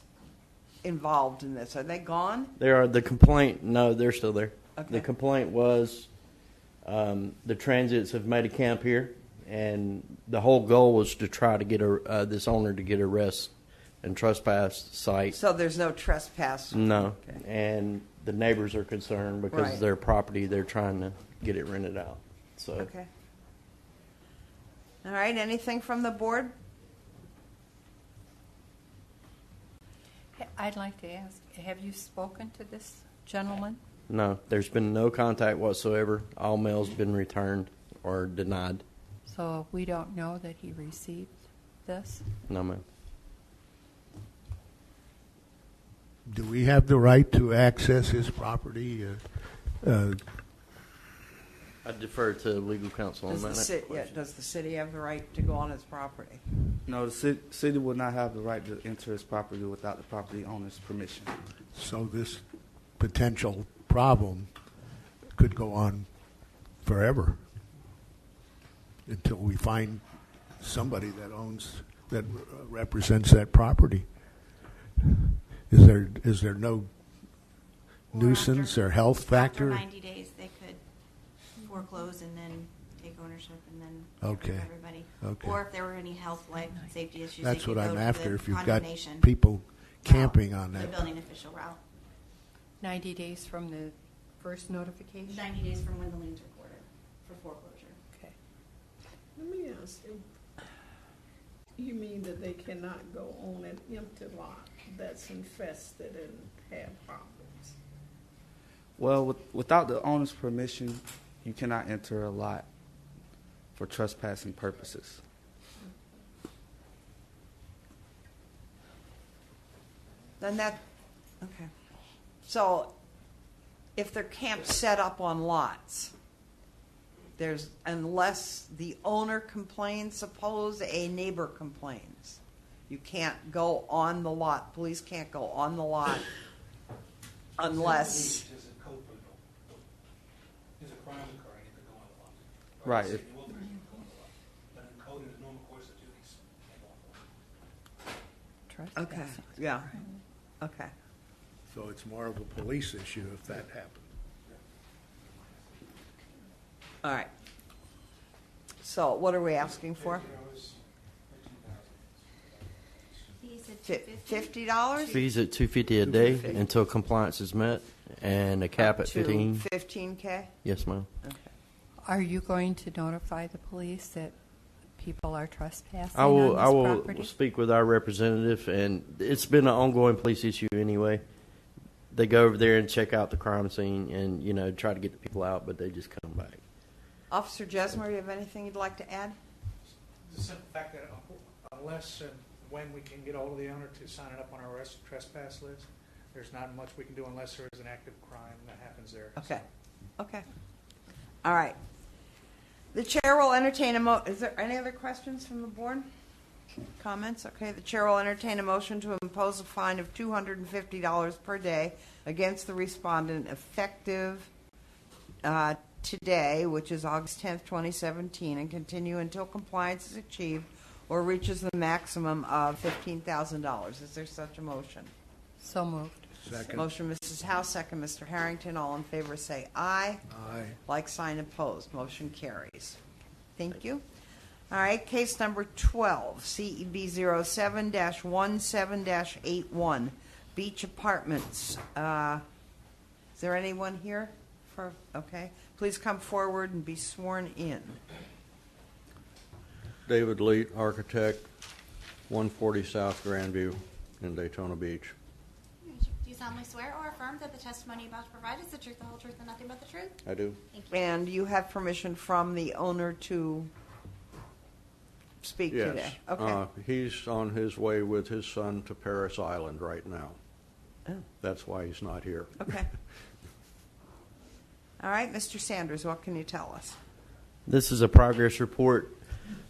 involved in this. Are they gone? The complaint, no, they're still there. Okay. The complaint was the transients have made a camp here, and the whole goal was to try to get this owner to get a rest and trespass site. So there's no trespass? No. Okay. And the neighbors are concerned because Right. of their property. They're trying to get it rented out. So. Okay. All right, anything from the board? I'd like to ask, have you spoken to this gentleman? No, there's been no contact whatsoever. All mail's been returned or denied. So we don't know that he received this? No, ma'am. Do we have the right to access his property? I defer to legal counsel on that. Does the city have the right to go on his property? No, the city will not have the right to enter his property without the property owner's permission. So this potential problem could go on forever until we find somebody that represents that property. Is there no nuisance or health factor? After 90 days, they could foreclose and then take ownership and then Okay. get rid of everybody. Okay. Or if there were any health, life, and safety issues, That's they could what go I'm to after. the If you've got condemnation people camping route, on the that. building official route. 90 days from the first notification? 90 days from when the lien's recorded for foreclosure. Okay. Let me ask you mean that they cannot go on an empty lot that's infested and have problems? Well, without the owner's permission, you cannot enter a lot for trespassing purposes. Then okay. So if they're camps set up on lots, unless the owner complains, suppose a neighbor complains, you can't go on the lot. Police can't go on the lot unless. There's a code protocol. There's a crime occurring, it could go on the lot. Right. It will go on the lot. But in code, in the normal course of duties, can't go on the lot. Okay. Yeah. Okay. So it's more of a police issue if that happens. All right. So what are we asking for? $50? Fees at $250 a day until compliance is met, and a cap at 15. $15K? Yes, ma'am. Okay. Are you going to notify the police that people are trespassing I will. on this I will property? speak with our representative, and it's been an ongoing police issue anyway. They go over there and check out the crime scene, and try to get the people out, but they just come back. Officer Jesmer, you have anything you'd like to add? The simple fact that unless and when we can get hold of the owner to sign it up on our trespass list, there's not much we can do unless there is an active crime that happens there. Okay. Okay. All right. The chair will entertain is there any other questions from the board? Comments? Okay. The chair will entertain a motion to impose a fine of $250 per day against the respondent effective today, which is August 10th, 2017, and continue until compliance is achieved or reaches the maximum of $15,000. Is there such a motion? So moved. Second. Motion, Mrs. Howe, second, Mr. Harrington. All in favor say aye. Aye. Like sign opposed. Motion carries. Thank you. All right, case number 12, CEB 07-17-81, Beach Apartments. Is there anyone here? Okay. Please come forward and be sworn in. David Leet, architect, 140 South Grandview in Daytona Beach. Do you solemnly swear or affirm that the testimony you're about to provide is the truth, the whole truth, and nothing but the truth? I do. Thank you. And you have permission from the owner to speak Yes. today? Okay. He's on his way with his son to Paris Island right now. Oh. That's why he's not here. Okay. All right, Mr. Sanders, what can you tell us? This is a progress report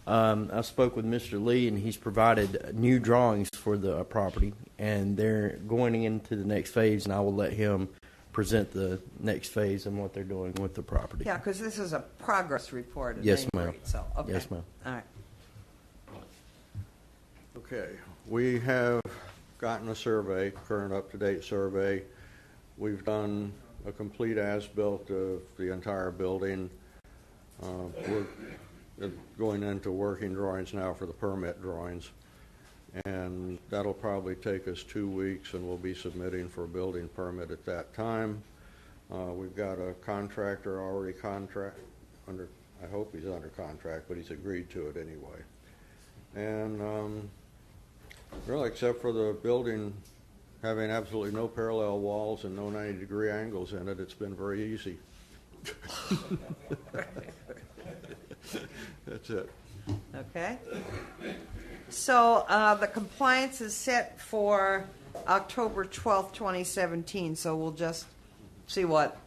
I spoke with Mr. Lee, and he's provided new drawings for the property, and they're going into the next phase, and I will let him present the next phase and what they're doing with the property. Yeah, because this is a progress report. at Yes, any ma'am. rate, So, okay. Yes, ma'am. All right. Okay, we have gotten a survey, current up-to-date survey. We've done a complete as-built of the entire building. We're going into working drawings now for the permit drawings. And that'll probably take us 2 weeks, and we'll be submitting for a building permit at that time. We've got a contractor already under, I hope he's under contract, but he's agreed to it anyway. And really, except for the building having absolutely no parallel walls and no 90-degree angles in it, it's been very easy. That's it. Okay. So the compliance is set for October 12th, 2017, so we'll just see what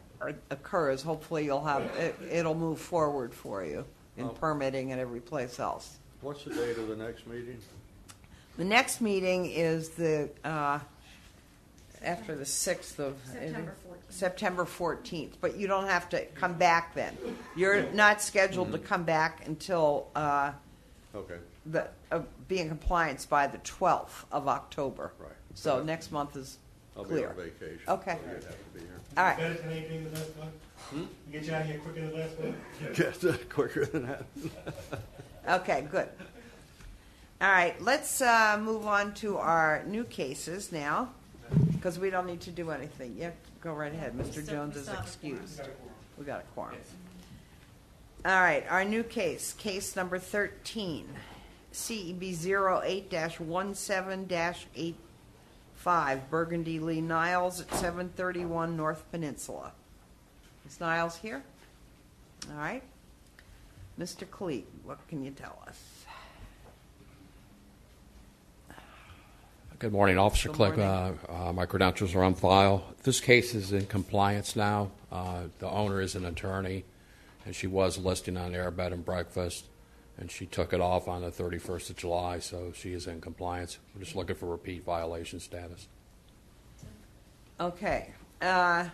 occurs. Hopefully you'll have, it'll move forward for you in permitting and every place else. What's the date of the next meeting? The next meeting is the, after the 6th of... September 14th, but you don't have to come back then. You're not scheduled to come back until be in compliance by the 12th of October. Right. So next month is I'll clear. be on vacation. Okay. So you'd have to be here. All right. Better than anything the last one? Get you out of here quicker than the last one? Yes, quicker than that. Okay, good. All right, let's move on to our new cases now, because we don't need to do anything. Yeah, go right ahead. Mr. Jones is excused. We got a quorum. All right, our new case, case number 13, CEB 08-17-85, Burgundy Lee Niles at 731 North Peninsula. Is Niles here? All right. Mr. Cleet, what can you tell us? Good morning, Officer Good Clegg. morning. My credentials are on file. This case is in compliance now. The owner is an attorney, and she was listing on Air Bed and Breakfast, and she took it off on the 31st of July, so she is in compliance. We're just looking for repeat violation status. Okay. No.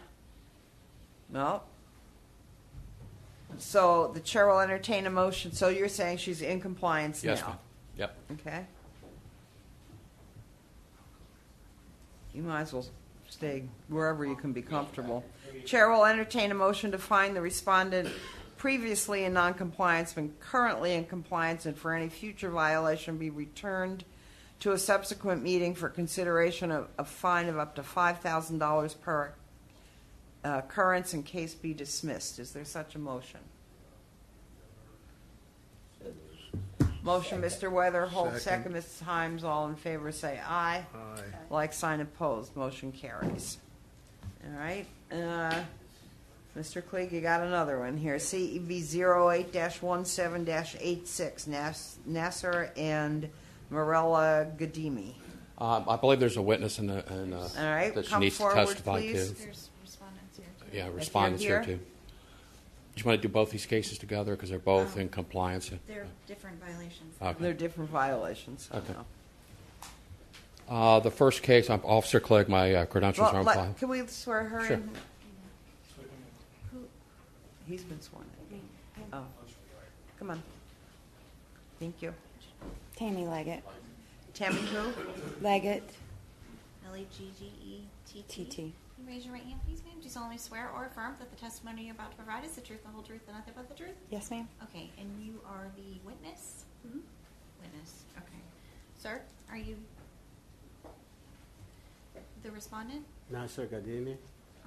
So the chair will entertain a motion. So you're saying she's in compliance Yes, now? ma'am. Yep. Okay. You might as well stay wherever you can be comfortable. Chair will entertain a motion to find the respondent previously in noncompliance, but currently in compliance, and for any future violation be returned to a subsequent meeting for consideration of a fine of up to $5,000 per occurrence, and case be dismissed. Is there such a motion? Motion, Mr. Weatherholt, second, Mrs. Himes. All in favor say aye. Aye. Like sign opposed. Motion carries. All right. Mr. Klieg, you got another one here. CEB 08-17-86, Nasser and Morella Gadimi. I believe there's a witness in All right, that she come needs to forward, testify please. to. There's respondents here too. Yeah, If respondents you're here here. too. Do you want to do both these cases together because they're both in compliance? They're different violations. Okay. They're different violations. Okay. The first case, I'm Officer Clegg. My credentials are on file. Can we swear her Sure. in? He's been sworn in. Oh. Come on. Thank you. Tammy Leggett. Tammy who? Leggett. Leggetti. TT. Raise your right hand, please, ma'am. Do you solemnly swear or affirm that the testimony you're about to provide is the truth, the whole truth, and nothing but the truth? Yes, ma'am. Okay, and you are the witness? Witness, okay. Sir, are you the respondent? Nasser Gadimi.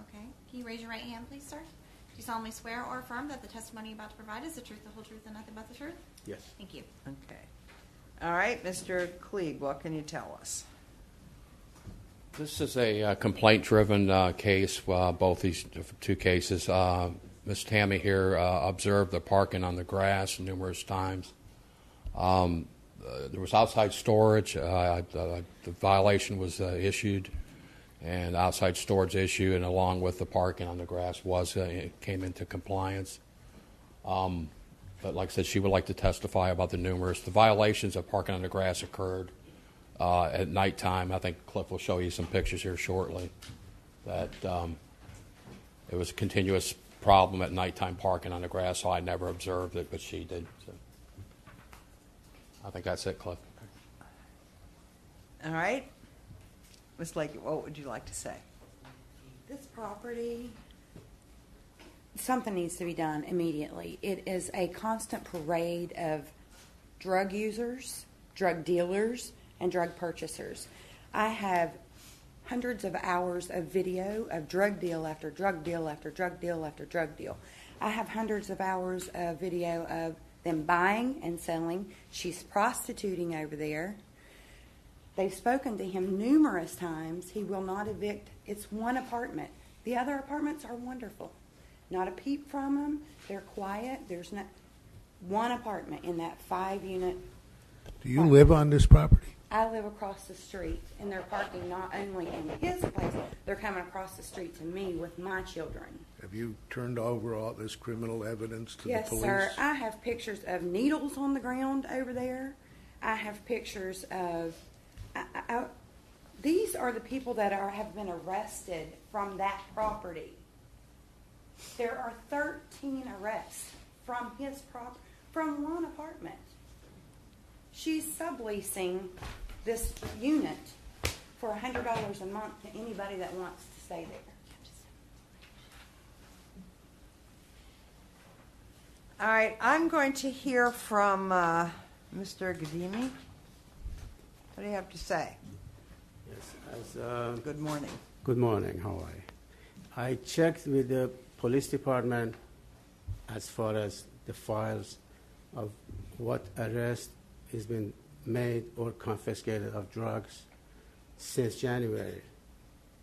Okay. Can you raise your right hand, please, sir? Do you solemnly swear or affirm that the testimony you're about to provide is the truth, the whole truth, and nothing but the truth? Yes. Thank you. Okay. All right, Mr. Klieg, what can you tell us? This is a complaint-driven case, both these two cases. Ms. Tammy here observed the parking on the grass numerous times. There was outside storage. The violation was issued, and outside storage issue, and along with the parking on the grass came into compliance. But like I said, she would like to testify about the violations of parking on the grass occurred at nighttime. I think Cliff will show you some pictures here shortly. That it was a continuous problem at nighttime parking on the grass, so I never observed it, but she did. So I think that's it, Cliff. All right. Ms. Lake, what would you like to say? This property, something needs to be done immediately. It is a constant parade of drug users, drug dealers, and drug purchasers. I have hundreds of hours of video of drug deal after drug deal after drug deal after drug deal. I have hundreds of hours of video of them buying and selling. She's prostituting over there. They've spoken to him numerous times. He will not evict. It's one apartment. The other apartments are wonderful. Not a peep from them. They're quiet. There's not one apartment in that 5-unit. Do you live on this property? I live across the street, and they're parking not only in his place, they're coming across the street to me with my children. Have you turned over all this criminal evidence to Yes, the police? sir. I have pictures of needles on the ground over there. I have pictures of... these are the people that have been arrested from that property. There are 13 arrests from his from one apartment. She's subleasing this unit for $100 a month to anybody that wants to stay there. All right, I'm going to hear from Mr. Gadimi. What do you have to say? Yes. Good morning. Good morning. How are you? I checked with the police department as far as the files of what arrest has been made or confiscated of drugs since January,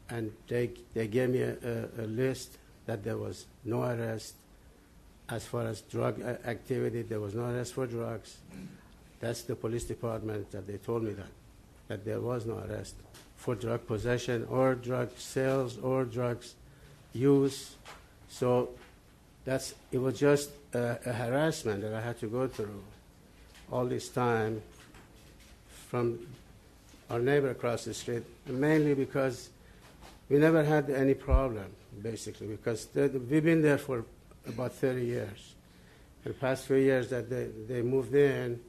and they gave me a list that there was no arrest as far as drug activity. There was no arrest for drugs. That's the police department that they told me that there was no arrest for drug possession or drug sales or drugs use. So it was just a harassment that I had to go through all this time from our neighbor across the street, mainly because we never had any problem, basically, because we've been there for about 30 years. In the past few years that they moved in,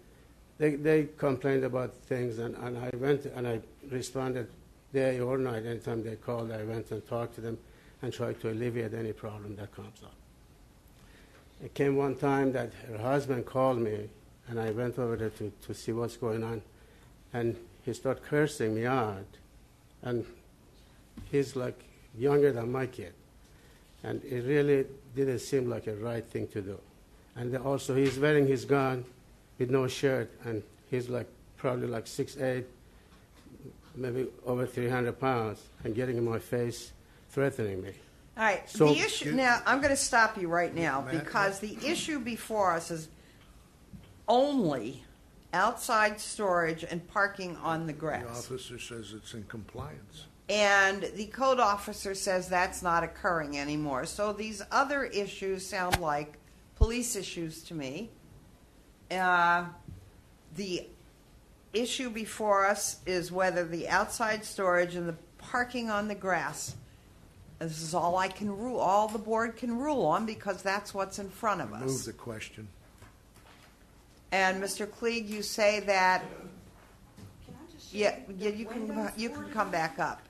they complained about things, and I went and I responded day or night. Anytime they called, I went and talked to them and tried to alleviate any problem that comes up. It came one time that her husband called me, and I went over there to see what's going on, and he started cursing me out, and he's like younger than my kid, and it really didn't seem like a right thing to do. And also he's wearing his gun with no shirt, and he's like probably like 6'8", maybe over 300 pounds, and getting in my face, threatening me. All right. So the issue now, I'm going to stop you right now because the issue before us is only outside storage and parking on the grass. The officer says it's in compliance. And the code officer says that's not occurring anymore. So these other issues sound like police issues to me. The issue before us is whether the outside storage and the parking on the grass. This is all I can rule, all the board can rule on, because that's what's in front of us. Move the question. And Mr. Klieg, you say that. Yeah, you can come back up.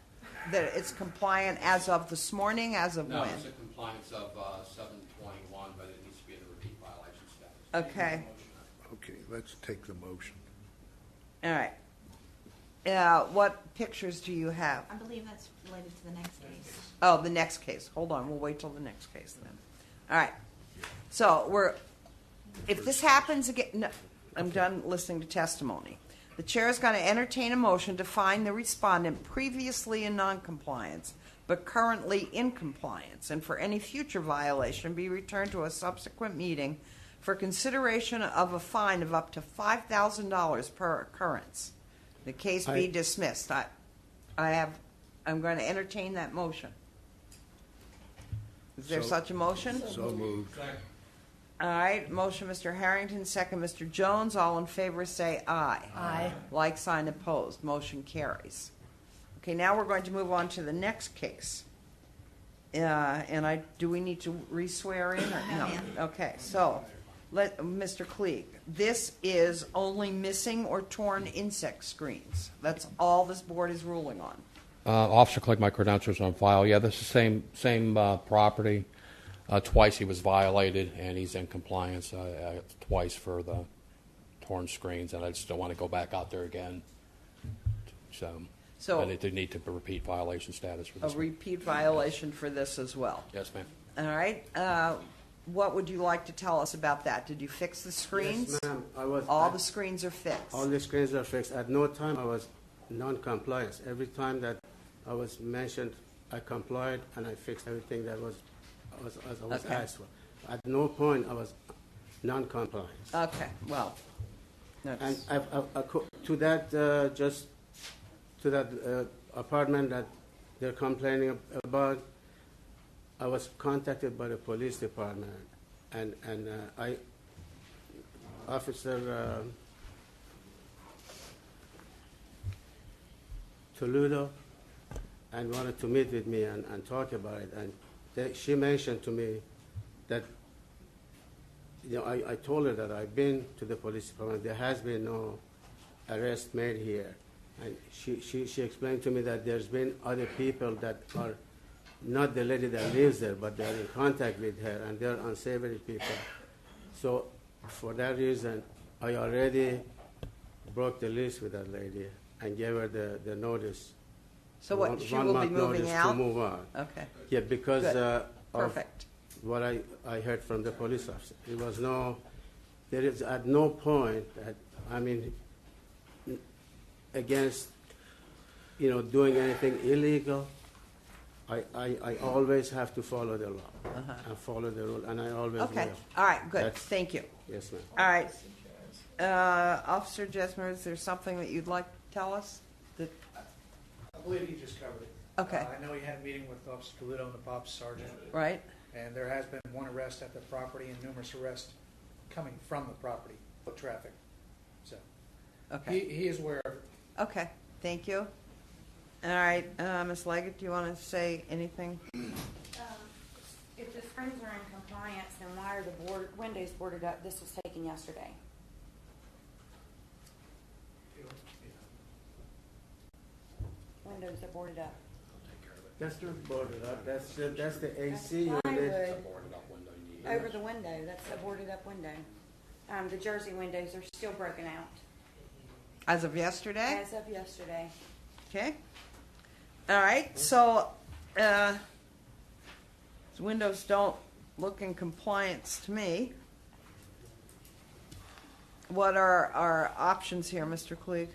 That it's compliant as of this morning, as of when? No, it's a compliance of 721, but it needs to be in the repeat violation status. Okay. Okay, let's take the motion. All right. What pictures do you have? I believe that's related to the next case. Oh, the next case. Hold on. We'll wait till the next case then. All right. So if this happens again, no, I'm done listening to testimony. The chair is going to entertain a motion to find the respondent previously in noncompliance, but currently in compliance, and for any future violation be returned to a subsequent meeting for consideration of a fine of up to $5,000 per occurrence. The case be dismissed. I'm going to entertain that motion. Is there such a motion? So moved. All right, motion Mr. Harrington, second Mr. Jones. All in favor say aye. Aye. Like sign opposed. Motion carries. Okay, now we're going to move on to the next case. Do we need to re-swear in or no? Okay, so Mr. Klieg, this is only missing or torn insect screens. That's all this board is ruling on. Officer, collect my credentials on file. Yeah, this is the same property. Twice he was violated, and he's in compliance twice for the torn screens, and I just don't want to go back out there again. So they need to repeat violation status for this. A repeat violation for this as well. Yes, ma'am. All right. What would you like to tell us about that? Did you fix the screens? Yes, ma'am. All the screens are fixed. All the screens are fixed. At no time I was non-compliant. Every time that I was mentioned, I complied and I fixed everything that was Okay. asked for. At no point I was non-compliant. Okay. Well. And to that apartment that they're complaining about, I was contacted by the police department, and Officer Toledo, and wanted to meet with me and talk about it. And she mentioned to me that, I told her that I've been to the police department. There has been no arrest made here. And she explained to me that there's been other people that are not the lady that lives there, but they're in contact with her, and they're unsavory people. So for that reason, I already broke the lease with that lady and gave her the notice. So what, she will be moving out? To move on. Okay. Yeah, because Perfect. of what I heard from the police officer. There is at no point that, against, doing anything illegal. I always have to follow the law and follow the rule, and I always Okay. will. All right, good. Thank you. Yes, ma'am. All right. Officer Jesmer, is there something that you'd like to tell us? I believe you just covered it. Okay. I know he had a meeting with Officer Toledo and the Pop Sergeant. Right. And there has been one arrest at the property and numerous arrests coming from the property, foot traffic. So Okay. he is aware of it. Okay, thank you. All right, Ms. Leggett, do you want to say anything? If the screens are in compliance, then why are the windows boarded up? This was taken yesterday. Windows are boarded up. That's not boarded up. That's the AC That's unit. plywood over the window. That's a boarded up window. The Jersey windows are still broken out. As of yesterday? As of yesterday. Okay. All right, so windows don't look in compliance to me. What are our options here, Mr. Klieg?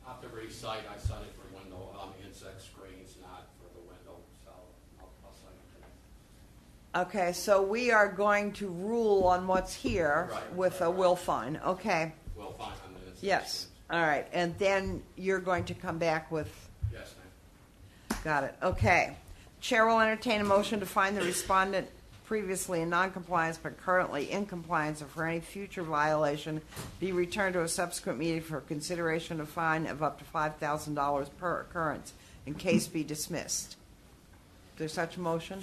I'll have to recite. I cited for window insect screens, not for the window, so I'll cite it. Okay, so we are going to rule on what's here Right. with a will find. Okay. Will find on the insect Yes. screens. All right, and then you're going to come back with. Yes, ma'am. Got it. Okay. Chair will entertain a motion to find the respondent previously in noncompliance but currently in compliance, or for any future violation be returned to a subsequent meeting for consideration of fine of up to $5,000 per occurrence, in case be dismissed. Is there such a motion?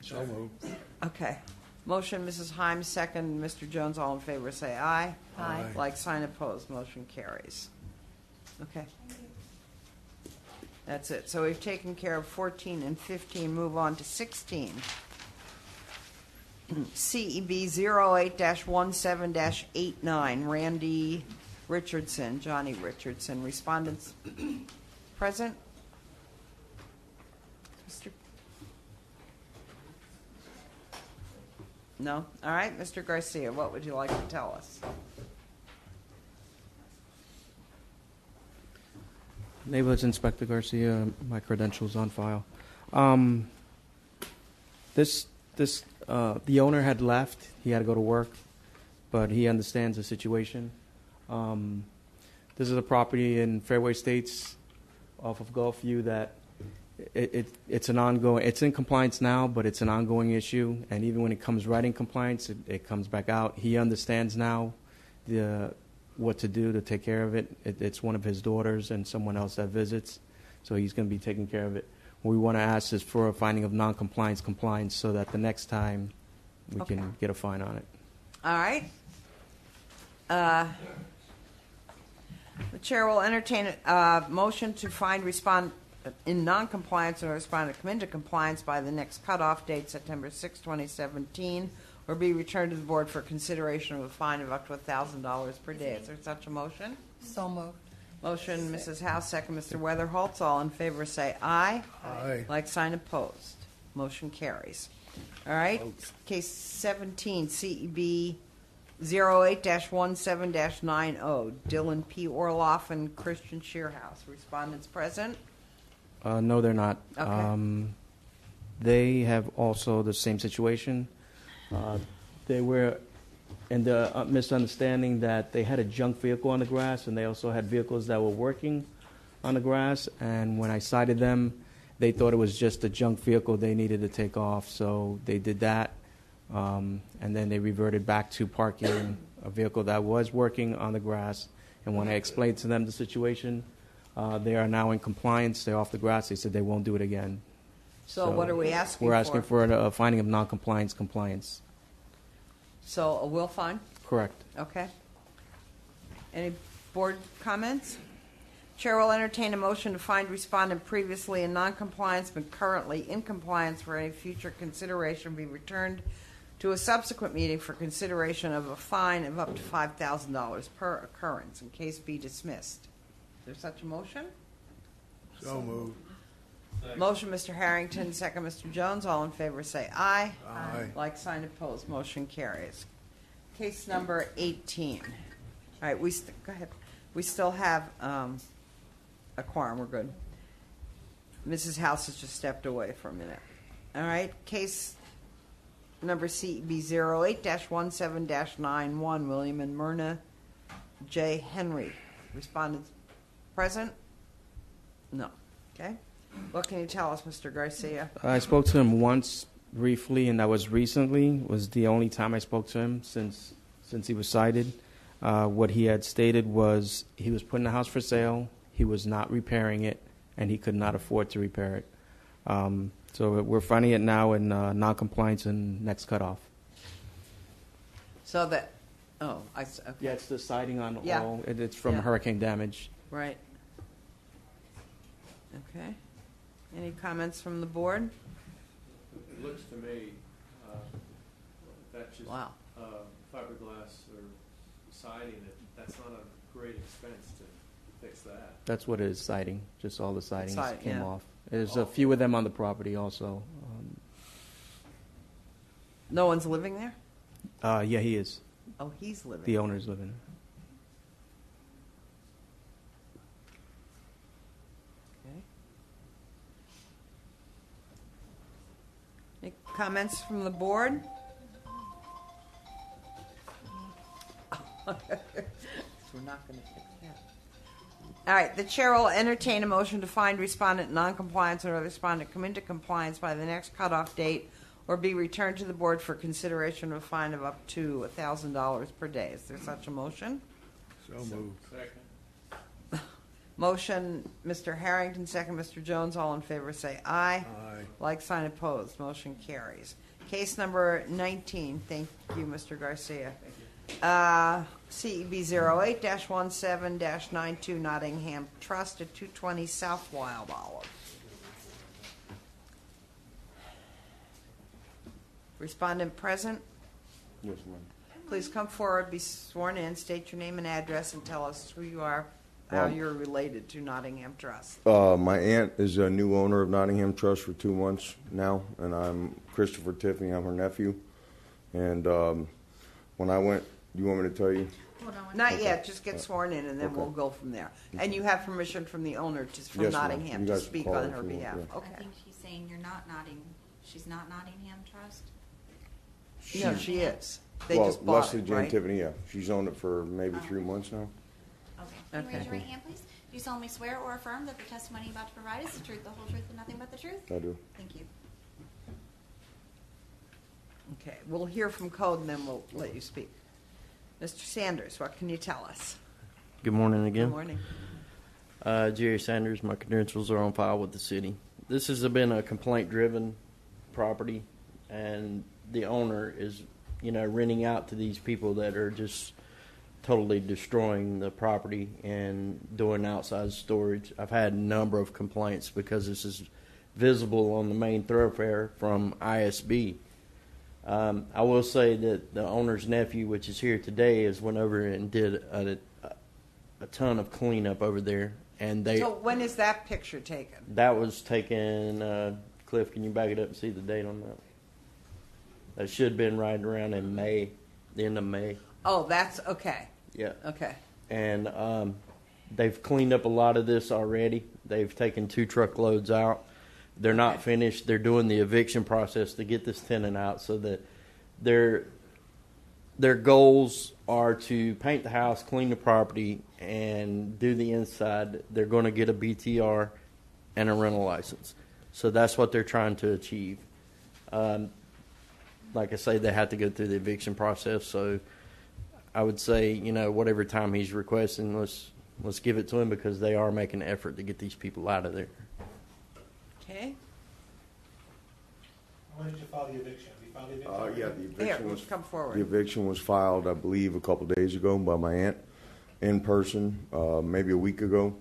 So moved. Okay. Motion, Mrs. Himes, second. Mr. Jones, all in favor, say aye. Aye. Like sign opposed, motion carries. Okay. That's it. So we've taken care of 14 and 15. Move on to 16. CEB 08-17-89, Randy Richardson, Johnny Richardson. Respondents present? Mr. No? All right, Mr. Garcia, what would you like to tell us? Neighborhoods Inspector Garcia, my credentials on file. The owner had left. He had to go to work, but he understands the situation. This is a property in Fairway Estates off of Gulfview that it's an ongoing. It's in compliance now, but it's an ongoing issue. And even when it comes right in compliance, it comes back out. He understands now what to do to take care of it. It's one of his daughters and someone else that visits, so he's going to be taking care of it. What we want to ask is for a finding of non-compliance, compliance, so that the next time we can get a fine on it. All right. The chair will entertain a motion to find respondent in non-compliance or respondent come into compliance by the next cutoff date, September 6, 2017, or be returned to the board for consideration of a fine of up to $1,000 per day. Is there such a motion? So moved. Motion, Mrs. House, second, Mr. Weatherholtz. All in favor say aye. Aye. Like sign opposed. Motion carries. All right. Case 17, CEB 08-17-90, Dylan P. Orloff and Christian Shearhouse. Respondents present? No, they're not. Okay. They have also the same situation. They were in the misunderstanding that they had a junk vehicle on the grass, and they also had vehicles that were working on the grass. And when I cited them, they thought it was just a junk vehicle they needed to take off, so they did that. And then they reverted back to parking a vehicle that was working on the grass. And when I explained to them the situation, they are now in compliance. They're off the grass. They said they won't do it again. So what are we asking for? We're asking for a finding of non-compliance, compliance. So a will fine? Correct. Okay. Any board comments? Chair will entertain a motion to find respondent previously in non-compliance but currently in compliance for any future consideration be returned to a subsequent meeting for consideration of a fine of up to $5,000 per occurrence in case be dismissed. Is there such a motion? So moved. Motion, Mr. Harrington, second, Mr. Jones. All in favor say aye. Aye. Like sign opposed. Motion carries. Case number 18. All right, go ahead. We still have a quorum. We're good. Mrs. House has just stepped away for a minute. All right, case number CB 08-17-91, William and Myrna J. Henry. Respondents present? No. Okay. What can you tell us, Mr. Garcia? I spoke to him once briefly, and that was recently. Was the only time I spoke to him since he was cited. What he had stated was he was putting the house for sale, he was not repairing it, and he could not afford to repair it. So we're finding it now in non-compliance and next cutoff. So that, okay. Yeah, it's the siding on Yeah. all. It's from Yeah. hurricane damage. Right. Okay. Any comments from the board? It looks to me that's just fiberglass or siding. That's not a great expense to fix that. That's what it is, siding. Just all the sidings Siding, came yeah. off. There's a few of them on the property also. No one's living there? Yeah, he is. Oh, he's living. The owner's living. Okay. Any comments from the board? We're not going to fix that. All right, the chair will entertain a motion to find respondent in non-compliance or respondent come into compliance by the next cutoff date or be returned to the board for consideration of a fine of up to $1,000 per day. Is there such a motion? So moved. Second. Motion, Mr. Harrington, second, Mr. Jones. All in favor say aye. Aye. Like sign opposed. Motion carries. Case number 19. Thank you, Mr. Garcia. CEB 08-17-92 Nottingham Trust at 220 South Wild Olive. Respondent present. Yes, ma'am. Please come forward, be sworn in, state your name and address, and tell us who you are, how you're related to Nottingham Trust. My aunt is a new owner of Nottingham Trust for 2 months now, and I'm Christopher Tiffany. I'm her nephew. And when I went, do you want me to tell you? Not yet, just get sworn in, and then we'll go from there. And you have permission from the owner, from Yes, ma'am. Nottingham, You to guys speak call on her her if you want, behalf. yeah. Okay. I think she's saying she's not Nottingham Trust. No, she is. They well, just bought Leslie it, Jane right? Tiffany, yeah. She's owned it for maybe 3 months now. Okay. Can you Okay. raise your right hand, please? Do you solemnly swear or affirm that the testimony you're about to provide is the truth, the whole truth, and nothing but the truth? I do. Thank you. Okay, we'll hear from code and then we'll let you speak. Mr. Sanders, what can you tell us? Good morning again. Good morning. Jerry Sanders, my credentials are on file with the city. This has been a complaint-driven property, and the owner is, renting out to these people that are just totally destroying the property and doing outside storage. I've had a number of complaints because this is visible on the main thoroughfare from ISB. I will say that the owner's nephew, which is here today, has went over and did a ton of cleanup over there. And So when is that picture taken? that was taken, Cliff, can you back it up and see the date on that? That should have been right around in May, the end of May. Oh, that's, okay. Yeah. Okay. And they've cleaned up a lot of this already. They've taken 2 truckloads out. They're not finished. They're doing the eviction process to get this tenant out, so that their goals are to paint the house, clean the property, and do the inside. They're going to get a BTR and a rental license. So that's what they're trying to achieve. Like I say, they have to go through the eviction process. So I would say, whatever time he's requesting, let's give it to him, because they are making an effort to get these people out of there. Okay. When did you file the eviction? Have you filed the eviction? Yeah, the eviction Here, was come forward. The eviction was filed, I believe, a couple days ago by my aunt in person, maybe a week ago,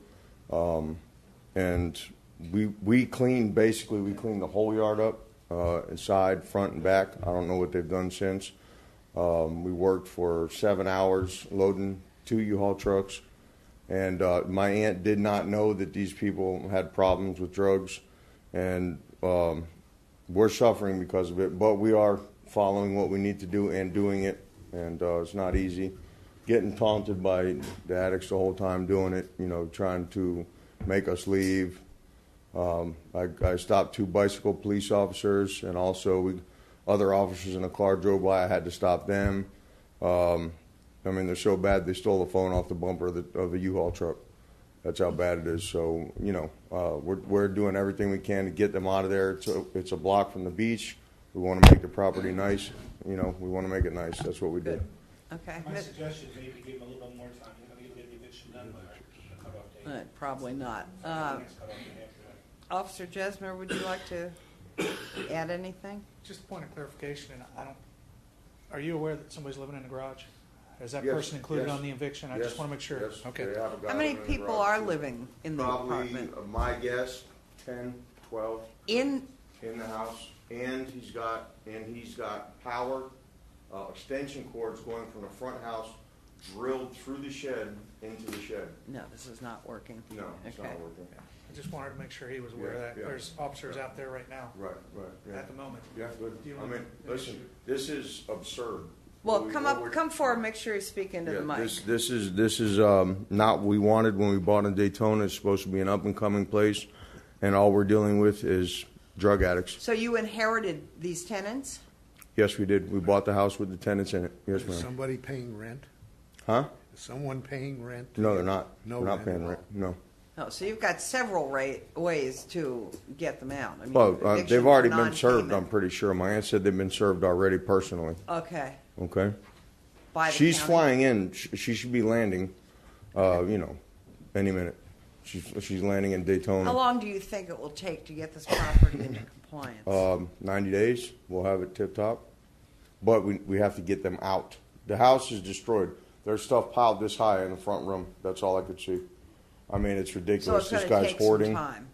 and we cleaned the whole yard up, inside, front, and back. I don't know what they've done since. We worked for 7 hours loading 2 U-Haul trucks, and my aunt did not know that these people had problems with drugs, and we're suffering because of it, but we are following what we need to do and doing it, and it's not easy. Getting taunted by the addicts the whole time doing it, trying to make us leave. I stopped 2 bicycle police officers, and also other officers in a car drove by. I had to stop them. They're so bad they stole the phone off the bumper of the U-Haul truck. That's how bad it is. So, we're doing everything we can to get them out of there. It's a block from the beach. We want to make the property nice. We want to make it nice. That's what we did. Okay. My suggestion, maybe give them a little bit more time. You're going to get the eviction done by the cutoff date. Probably not. Next cutoff date after that. Officer Jesmer, would you like to add anything? Just a point of clarification, and are you aware that somebody's living in the garage? Is that Yes, person included yes. on the eviction? I Yes, just want to make sure. yes, Okay. they have a guy How many living in the people garage, are too. living in the apartment? Probably, my guess, 10, 12 In, in the house, and he's got power extension cords going from the front house drilled through the shed into the shed. no, this is not working. No, it's Okay. not working. I just wanted to make sure he was aware of Yeah, that. yeah. There's officers out there right now Right, yeah. at the moment. Yeah, good. Do you I want mean, an listen, issue? this is absurd. Well, What we- come what we're- up, come forward, make sure you speak into the mic. This is not what we wanted when we bought in Daytona. It's supposed to be an up and coming place, and all we're dealing with is drug addicts. So you inherited these tenants? Yes, we did. We bought the house with the tenants in it. Yes, Is ma'am. somebody paying rent? Huh? Is someone paying rent? No, they're not. No They're not rent paying at rent. No. Oh, so you've got several ways to get them out. I mean, Well, eviction they've for already been served. non-payment. I'm pretty sure. My aunt said they've been served already personally. Okay. Okay. By the She's county? flying in. She should be landing. Any minute. She's landing in Daytona. How long do you think it will take to get this property into compliance? 90 days. We'll have it tip top. But we have to get them out. The house is destroyed. There's stuff piled this high in the front room. That's all I could see. I mean, it's So ridiculous. it's This going to guy's take hoarding. some time.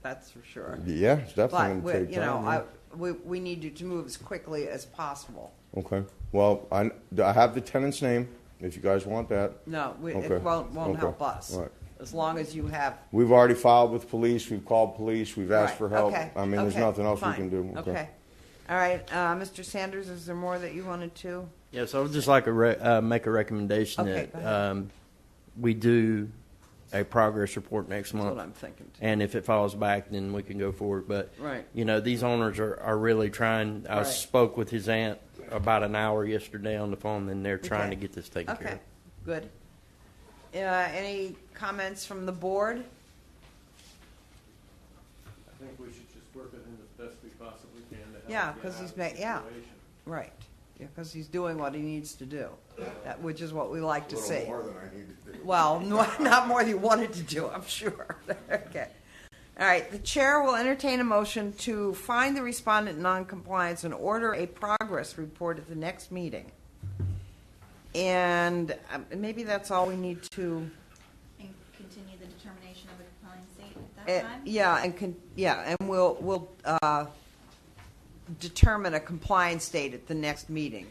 That's for sure. Yeah, it's definitely But, going to take time. yeah. we need you to move as quickly as possible. Okay. Well, I have the tenant's name, if you guys want that. No, Okay. it won't Okay. help us. All right. As long as you have. We've already filed with police. We've called police. We've asked Right, for help. okay, I mean, there's okay, nothing else fine, we can do. Okay. All right, Mr. Sanders, is there more that you wanted to? Yes, I would just like to make a recommendation Okay, go that ahead. we do a progress report next That's month. what I'm thinking, too. And if it falls back, then we can go forward. But, Right. these owners are really trying. I Right. spoke with his aunt about an hour yesterday on the phone, and they're trying Okay. to get this taken care Okay, of. good. Any comments from the board? I think we should just work with him as best we possibly can to help Yeah, get because out he's of the situation. right. Yeah, because he's doing what he needs to do, which is what we like to A see. little more than I need to do. Well, not more than you wanted to do, I'm sure. Okay. All right. The chair will entertain a motion to find the respondent in noncompliance and order a progress report at the next meeting. And maybe that's all we need to. And continue the determination of a compelling state at that time? And we'll determine a compliance date at the next meeting.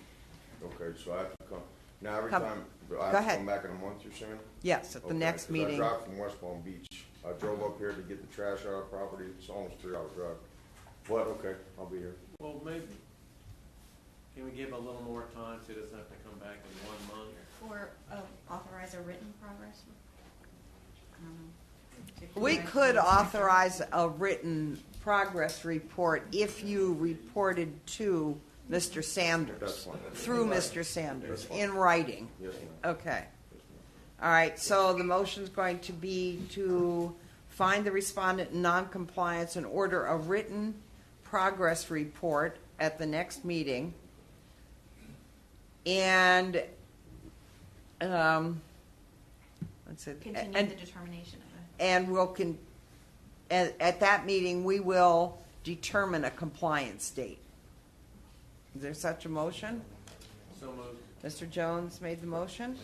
Okay, so I have to come, now every Come. time, I Go have to ahead. come back in a month, you're saying? Yes, at the next 'cause meeting. I drive from West Palm Beach. I drove up here to get the trash out of the property. It's almost a 3-hour drive. But, okay, I'll be here. Well, maybe, can we give a little more time so he doesn't have to come back in 1 month? Or authorize a written progress? I don't know. We could authorize a written progress report if you reported to Mr. Sanders. That's fine. Through Mr. Sanders, That's fine. in writing. Yes, ma'am. Okay. All right, so the motion's going to be to find the respondent in noncompliance and order a written progress report at the next meeting. And, let's see. Continue and- the determination of it. And at that meeting, we will determine a compliance date. Is there such a motion? So moved. Mr. Jones made the motion. Is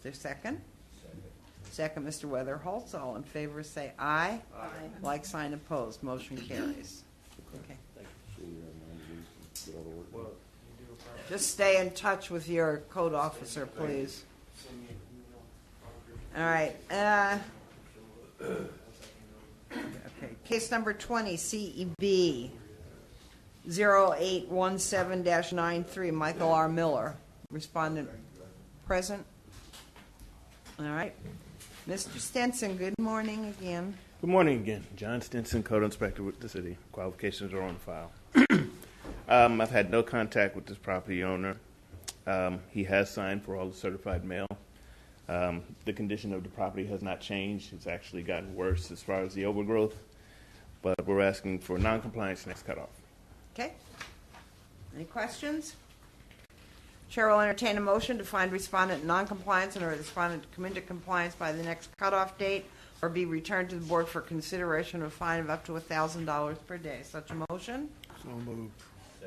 there a second? Second, Mr. Weatherholtz. All in favor say aye. Aye. Like sign opposed. Motion carries. Okay. Get all the work done. Just stay in touch with your code officer, please. All right. Okay. Case number 20, CEB 0817-93, Michael R. Miller. Respondent present. All right. Mr. Stenson, good morning again. Good morning again. John Stinson, Code Inspector with the City. Qualifications are on file. I've had no contact with this property owner. He has signed for all the certified mail. The condition of the property has not changed. It's actually gotten worse as far as the overgrowth. But we're asking for non-compliance next cutoff. Okay. Any questions? Chair will entertain a motion to find respondent in noncompliance and or respondent to come into compliance by the next cutoff date or be returned to the board for consideration of a fine of up to $1,000 per day. Such a motion? So moved.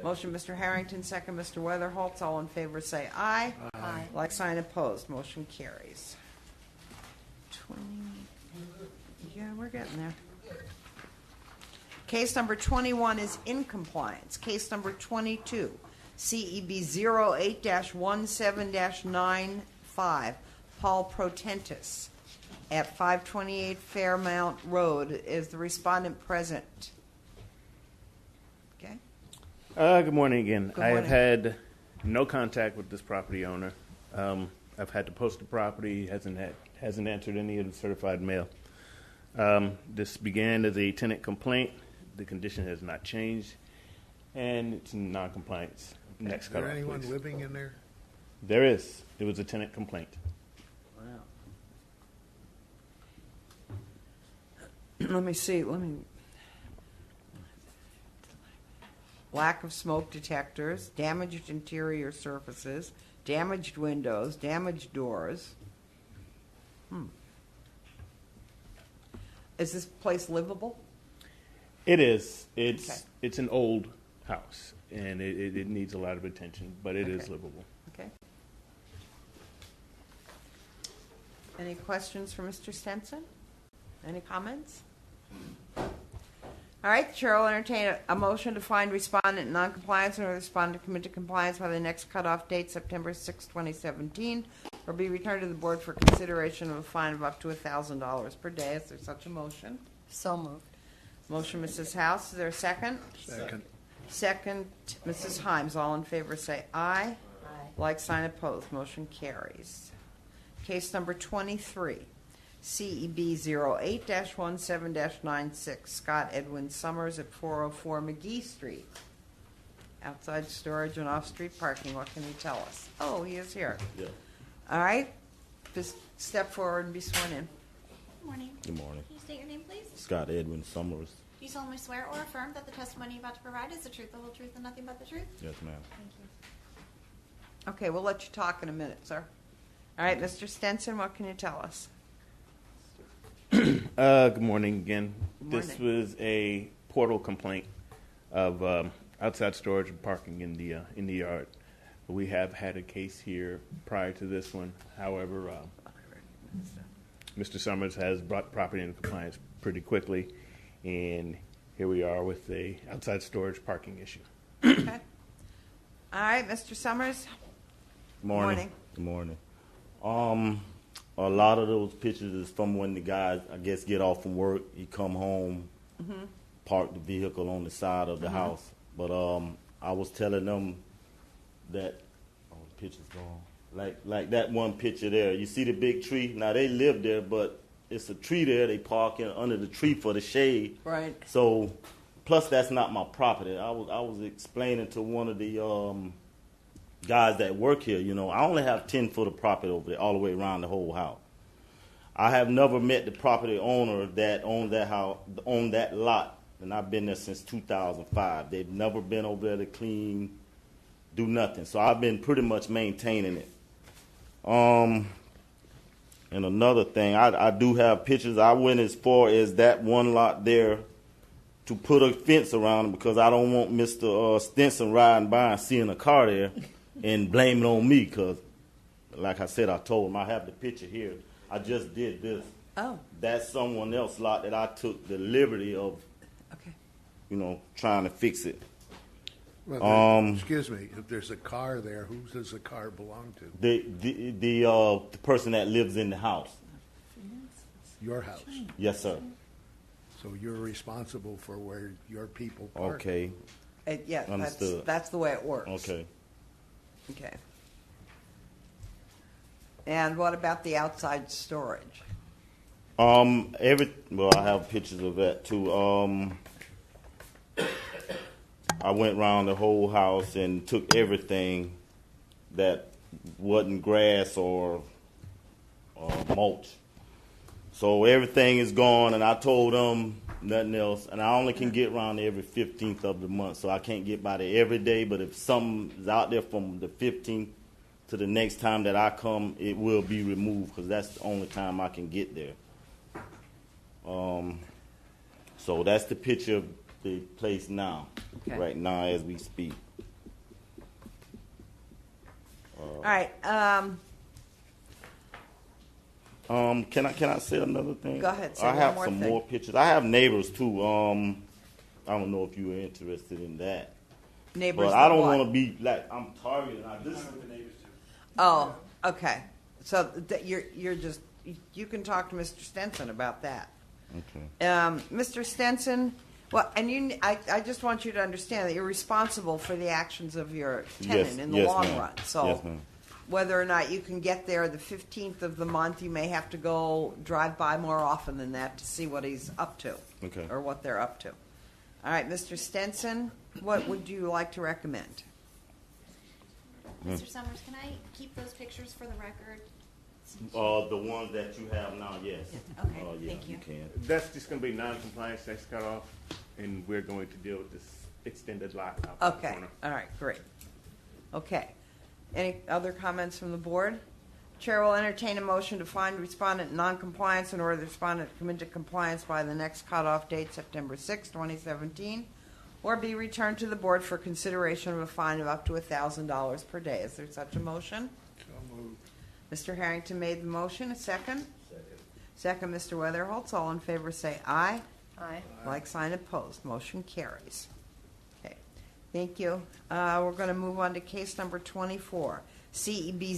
Motion, Mr. Harrington, second, Mr. Weatherholtz. All in favor say aye. Aye. Like sign opposed. Motion carries. 20. Yeah, we're getting there. Case number 21 is in compliance. Case number 22, CEB 08-17-95, Paul Protentis at 528 Fairmount Road. Is the respondent present? Okay. Good morning again. Good I have morning. had no contact with this property owner. I've had to post the property. Hasn't answered any of the certified mail. This began as a tenant complaint. The condition has not changed, and it's in non-compliance. Next Is there cutoff, anyone please. living in there? There is. It was a tenant complaint. Wow. Let me see. Lack of smoke detectors, damaged interior surfaces, damaged windows, damaged doors. Is this place livable? It is. It's Okay. it's an old house, and it needs a lot of attention, but it is Okay. livable. Okay. Any questions for Mr. Stenson? Any comments? All right, Chair will entertain a motion to find respondent in noncompliance or respondent to commit to compliance by the next cutoff date, September 6, 2017, or be returned to the board for consideration of a fine of up to $1,000 per day. Is there such a motion? So moved. Motion, Mrs. House. Is there a second? Second. Second, Mrs. Himes. All in favor say aye. Aye. Like sign opposed. Motion carries. Case number 23, CEB 08-17-96, Scott Edwin Summers at 404 McGee Street. Outside storage and off-street parking. What can you tell us? Oh, he is here. Yeah. All right. Just step forward and be sworn in. Good morning. Good morning. Can you state your name, please? Scott Edwin Summers. Do you solemnly swear or affirm that the testimony you're about to provide is the truth, the whole truth, and nothing but the truth? Yes, ma'am. Thank you. Okay, we'll let you talk in a minute, sir. All right, Mr. Stenson, what can you tell us? Good morning again. Good This morning. was a portal complaint of outside storage and parking in the yard. We have had a case here prior to this one. However, Mr. Summers has brought property into compliance pretty quickly, and here we are with the outside storage parking issue. Okay. All right, Mr. Summers. Morning. Good morning. A lot of those pictures is from when the guys, I guess, get off from work. He come home, Mhm. park the vehicle on the side of the Mhm. house. But I was telling them that the picture's gone. Like that one picture there. You see the big tree? Now they live there, but it's a tree there. They park in under the tree for the shade. Right. So, plus that's not my property. I was explaining to one of the guys that work here. You know, I only have 10 foot of property over there, all the way around the whole house. I have never met the property owner that owned that house, owned that lot, and I've been there since 2005. They've never been over there to clean, do nothing. So I've been pretty much maintaining it. And another thing, I do have pictures. I went as far as that one lot there to put a fence around it because I don't want Mr. Stenson riding by and seeing a car there and blaming on me because, like I said, I told him I have the picture here. I just did this. Oh. That's someone else's lot that I took the liberty of, you know, trying to fix it. Well, excuse me, if there's a car there, who does the car belong to? The person that lives in the house. Your house? Yes, sir. So you're responsible for where your people park? Okay. Yeah, Understood. that's the way it works. Okay. Okay. And what about the outside storage? Well, I have pictures of that too. I went around the whole house and took everything that wasn't grass or mulch. So everything is gone, and I told them nothing else. And I only can get around there every 15th of the month, so I can't get by there every day. But if something is out there from the 15th to the next time that I come, it will be removed because that's the only time I can get there. So that's the picture of the place now, right now as we speak. All right. Can I say another thing? Go ahead, say I one have more some thing. more pictures. I have neighbors too. I don't know if you are interested in that. Neighbors but I that don't what? want to be like I'm targeting. Oh, okay. So you're just you can talk to Mr. Stenson about that. Okay. Mr. Stenson, well, and I just want you to understand that you're responsible for the actions of your tenant in the long ma'am. run. So Yes, ma'am. whether or not you can get there the 15th of the month, you may have to go drive by more often than that to see what he's up to. Okay. Or what they're up to. All right, Mr. Stenson, what would you like to recommend? Mr. Summers, can I keep those pictures for the record? The ones that you have now, yes. Okay, Yeah, thank you. can. That's just going to be non-compliance that's cut off, and we're going to deal with this extended lot out in the Okay. corner. All right, great. Okay. Any other comments from the board? Chair will entertain a motion to find respondent in noncompliance in order the respondent to come into compliance by the next cutoff date, September 6, 2017, or be returned to the board for consideration of a fine of up to $1,000 per day. Is there such a motion? So moved. Mr. Harrington made the motion. A second? Second, Mr. Weatherholtz. All in favor say aye. Aye. Like sign opposed. Motion carries. Okay. Thank you. We're going to move on to case number 24, CEB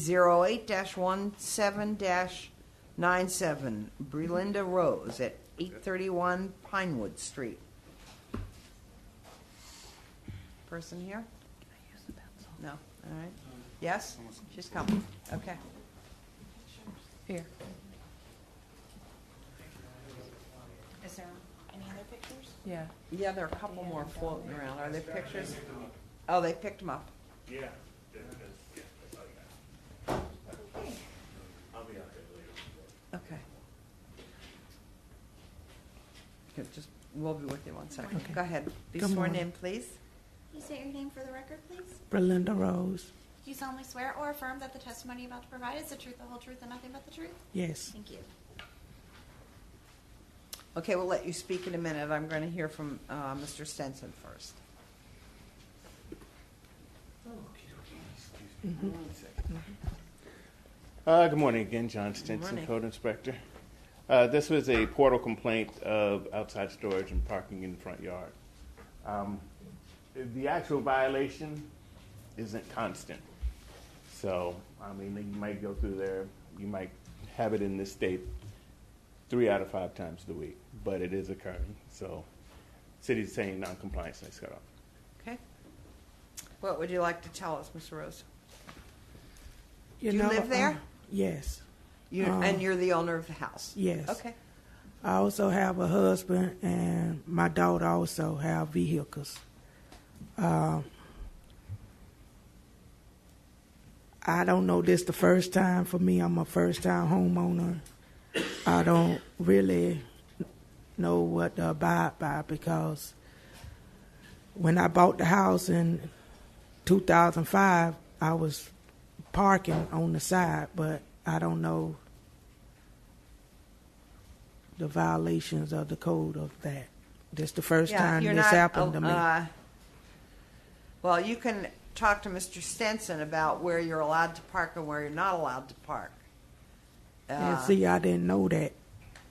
08-17-97, Brelinda Rose at 831 Pinewood Street. Person here? No. All right. Yes? She's coming. Okay. Here. Is there any other pictures? Yeah. Yeah, there are a couple more floating around. Are there pictures? Oh, they picked them up. Yeah. Okay. I'll be out there. Okay. Good, just, we'll be with you one second. Okay. Go ahead. Be Good sworn morning. in, please. Can you state your name for the record, please? Belinda Rose. Do you solemnly swear or affirm that the testimony you're about to provide is the truth, the whole truth, and nothing but the truth? Yes. Thank you. Okay, we'll let you speak in a minute. I'm going to hear from Mr. Stenson first. Good morning again, John Good Stinson, morning. Code Inspector. This was a portal complaint of outside storage and parking in the front yard. The actual violation isn't constant. So, I mean, you might go through there, you might have it in this state 3 out of 5 times a week, but it is occurring. So, city's saying non-compliance next cut off. Okay. What would you like to tell us, Mr. Rose? You Do you know, live there? Yes. And you're the owner of the house? Yes. Okay. I also have a husband, and my daughter also have vehicles. I don't know this the first time for me. I'm a first-time homeowner. I don't really know what to abide by because when I bought the house in 2005, I was parking on the side, but I don't know the violations of the code of that. This the first time you're this not, happened to me. Well, you can talk to Mr. Stenson about where you're allowed to park and where you're not allowed to park. And see, I didn't know that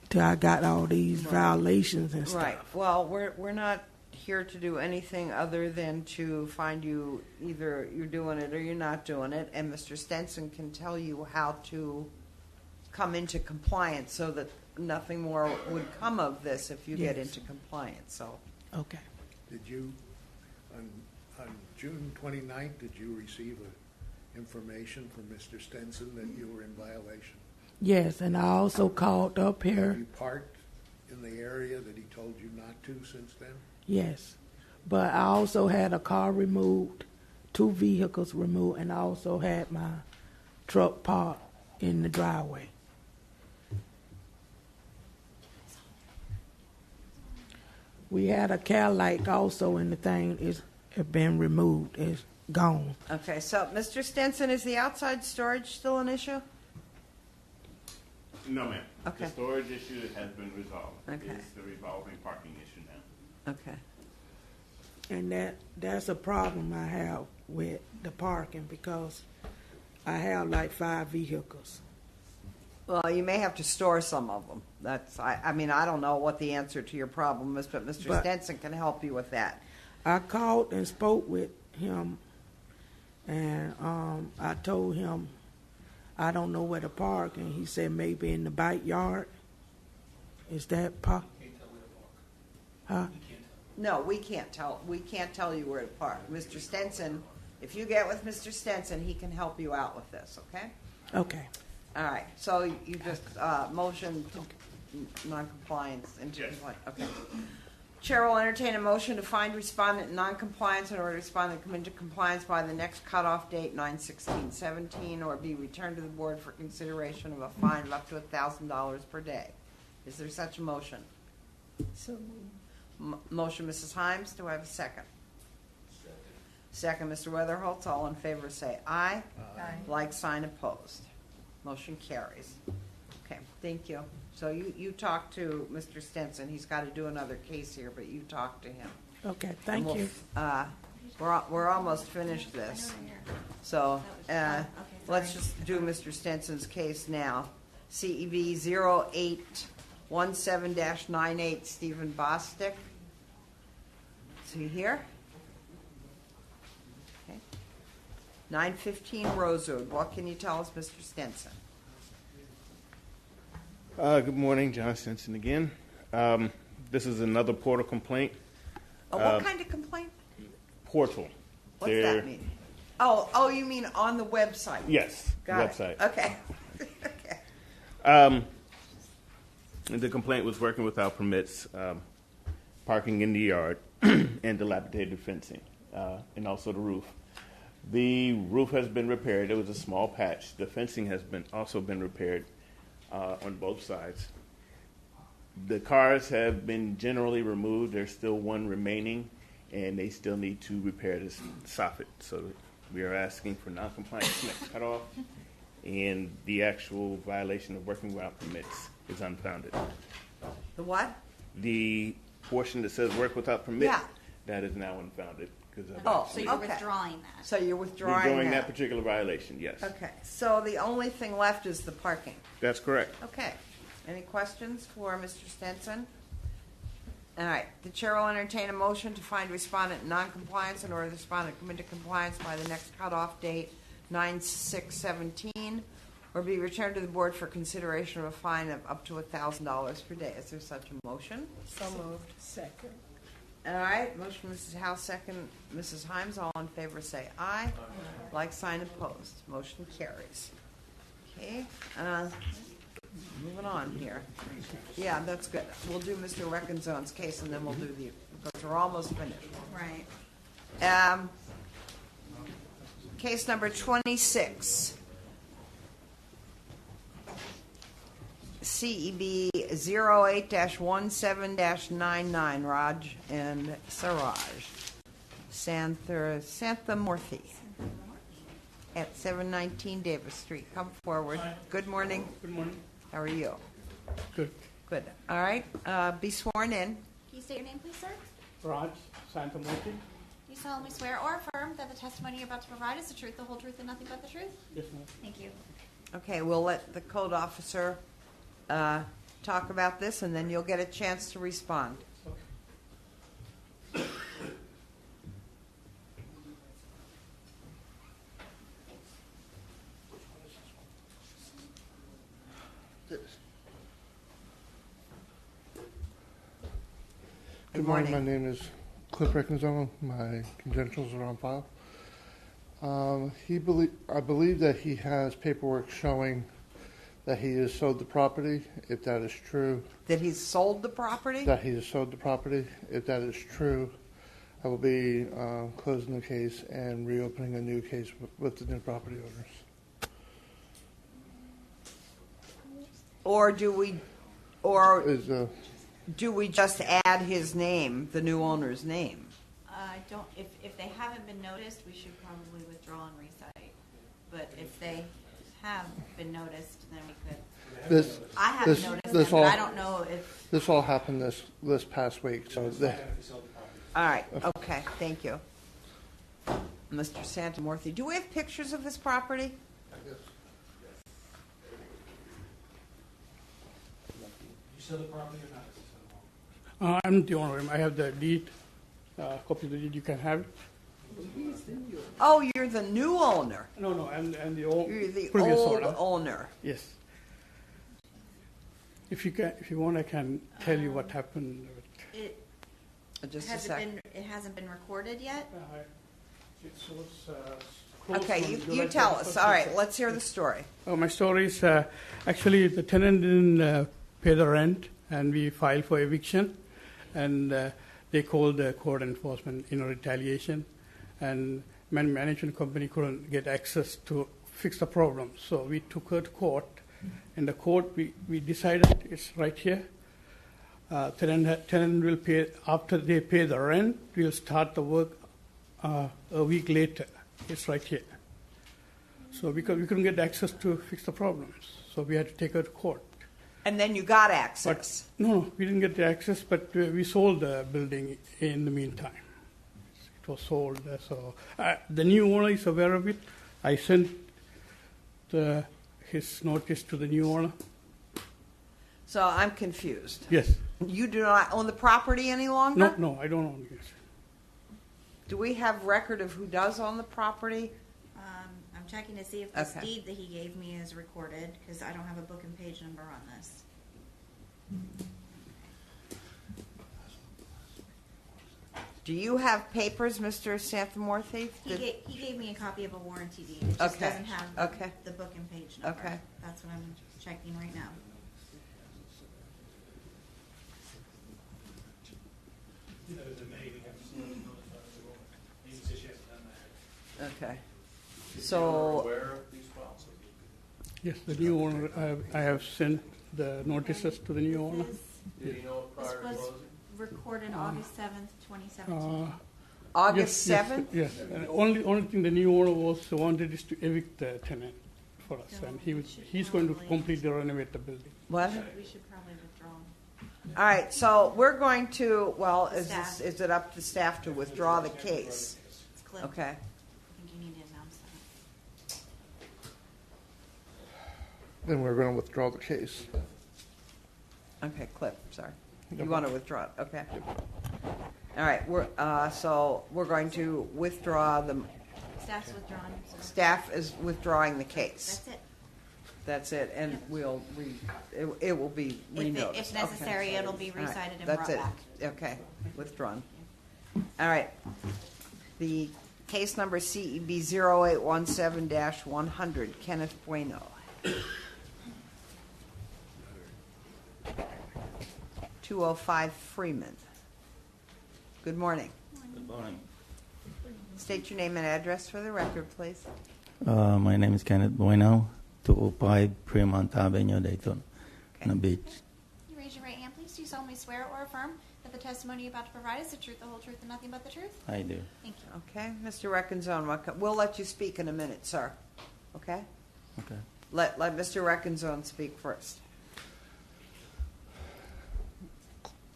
till I got all these violations and stuff. Right. Well, we're not here to do anything other than to find you either you're doing it or you're not doing it, and Mr. Stenson can tell you how to come into compliance so that nothing more would come of this if you get Yes. into compliance. So. Okay. Did you, on June 29th, did you receive information from Mr. Stenson that you were in violation? Yes, and I also called up Have here. you parked in the area that he told you not to since then? Yes, but I also had a car removed, 2 vehicles removed, and I also had my truck parked in the driveway. We had a Cadillac also, and the thing is been removed. It's gone. Okay, so Mr. Stenson, is the outside storage still an issue? No, ma'am. Okay. The storage issue has been resolved. Okay. It's the revolving parking issue now. Okay. And that's a problem I have with the parking because I have like 5 vehicles. Well, you may have to store some of them. I mean, I don't know what the answer to your problem is, but Mr. Stenson can help you with that. I called and spoke with him, and I told him I don't know where to park, and he said maybe in the backyard. Is that possible? Huh? No, we can't tell you where to park. Mr. Stenson, if you get with Mr. Stenson, he can help you out with this, okay? Okay. All right, so you just motion to non-compliance into compliance. Okay. Chair will entertain a motion to find respondent in non-compliance in order to respondent to come into compliance by the next cutoff date, 9/16/17, or be returned to the board for consideration of a fine of up to $1,000 per day. Is there such a motion? So Motion, Mrs. Himes. Do I have a second? Second, Mr. Weatherholtz. All in favor say aye. Aye. Like sign opposed. Motion carries. Okay, thank you. So you talk to Mr. Stenson. He's got to do another case here, but you talk to him. Okay, thank And you. we're almost finished this. So let's just do Mr. Stenson's case now. CEV 0817-98, Stephen Bostic. Is he here? Okay. 915 Rosewood. What can you tell us, Mr. Stenson? Good morning, John Stinson again. This is another portal complaint. What kind of complaint? Portal. What's that mean? Oh, you mean on the website? Yes, Got website. it. Okay. The complaint was working without permits, parking in the yard, and dilapidated fencing, and also the roof. The roof has been repaired. There was a small patch. The fencing has also been repaired. on both sides. The cars have been generally removed. There's still one remaining, and they still need to repair this soffit. So we are asking for noncompliance next cutoff, and the actual violation of working without permits is unfounded. The what? The portion that says work without permit, Yeah. that is now unfounded. Because So you're withdrawing that. So you're withdrawing that particular violation, yes. Okay, so the only thing left is the parking. That's correct. Okay. Any questions for Mr. Stenson? All right. The chair will entertain a motion to find respondent in noncompliance in order the respondent come into compliance by the next cutoff date, 9/6/17, or be returned to the board for consideration of a fine of up to $1,000 per day. Is there such a motion? So moved. Second. All right, motion Mrs. Howe, second Mrs. Himes. All in favor say aye. Like sign opposed. Motion carries. Okay, moving on here. Yeah, that's good. We'll do Mr. Reckenzone's case and then we'll do because we're almost finished. Right. Case number 26. CEB 08-17-99, Raj and Saraj. Santhamurthy at 719 Davis Street. Come forward. Good morning. Good morning. How are you? Good. Good. All right. Be sworn in. Can you state your name, please, sir? Raj Santamurthy. Do you solemnly swear or affirm that the testimony you're about to provide is the truth, the whole truth, and nothing but the truth? Yes, ma'am. Thank you. Okay, we'll let the code officer talk about this, and then you'll get a chance to respond. Good morning. My name is Cliff Reckenzone. My credentials are on file. I believe that he has paperwork showing that he has sold the property. If that is true, that he's sold the property. That he has sold the property. If that is true, I will be closing the case and reopening a new case with the new property owners. Or do we, do we just add his name, the new owner's name? I don't. If they haven't been noticed, we should probably withdraw and recite. But if they have been noticed, then we could. I haven't noticed them, but I don't know if. This all happened this past week, so. All right. Okay. Thank you, Mr. Santamurthy. Do we have pictures of this property? You sell the property or not? I'm the owner. I have the deed, copy of the deed. You can have it. Oh, you're the new owner. No, I'm the old. You're the previous old owner. Yes. If you want, I can tell you what happened. Just has it hasn't been recorded yet? Okay, you tell us. All right, let's hear the story. Oh, my story is actually the tenant didn't pay the rent, and we filed for eviction, and they called the court enforcement in retaliation, and management company couldn't get access to fix the problem. So we took her to court. In the court, we decided it's right here. Tenant will pay after they pay the rent. We'll start the work a week later. It's right here. So because we couldn't get access to fix the problems, so we had to take her to court. And then you got access. But, no, we didn't get the access, but we sold the building in the meantime. It was sold. So the new owner is aware of it. I sent his notice to the new owner. So I'm confused. Yes. You do not own the property any longer? No, I don't own it. Do we have record of who does own the property? I'm checking to see if this deed that he gave me is recorded, because I don't have a book and page number on this. Do you have papers, Mr. Santhamurthy? He gave me a copy of a warranty deed. It just doesn't have the book and page number. Okay. That's what I'm checking right now. Okay. So, aware of these files? Yes, the new owner, I have sent the notices to the new owner. Did he know it This prior to was closing? recorded August 7th, 2017. August Yes, 7th? Yes, and only thing the new owner wanted is to evict the tenant for us, and he's going to completely renovate the building. What? We should probably withdraw. All right, so we're going to, well, Staff. is it up to staff to withdraw the case? It's Cliff. Okay. I think you need to announce that. Then we're going to withdraw the case. Okay, Cliff, sorry. No You want to problem. withdraw it, okay. All right, so we're going to withdraw Staff's withdrawn. So. staff is withdrawing the case. That's it. That's it, and it will be renoticed. If necessary, Okay. it'll be All right, recited and that's brought it. back. Okay, withdrawn. All right. The case number CEB 0817-100, Kenneth Bueno. 205 Freeman. Good morning. Good morning. State your name and address for the record, please. My name is Kenneth Bueno, 205 Fremont Avenue, Dayton Beach. You raise your right hand, please. Do you solemnly swear or affirm that the testimony you're about to provide is the truth, the whole truth, and nothing but the truth? I do. Thank you. Okay, Mr. Reckenzone, we'll let you speak in a minute, sir. Okay? Okay. Let Mr. Reckenzone speak first.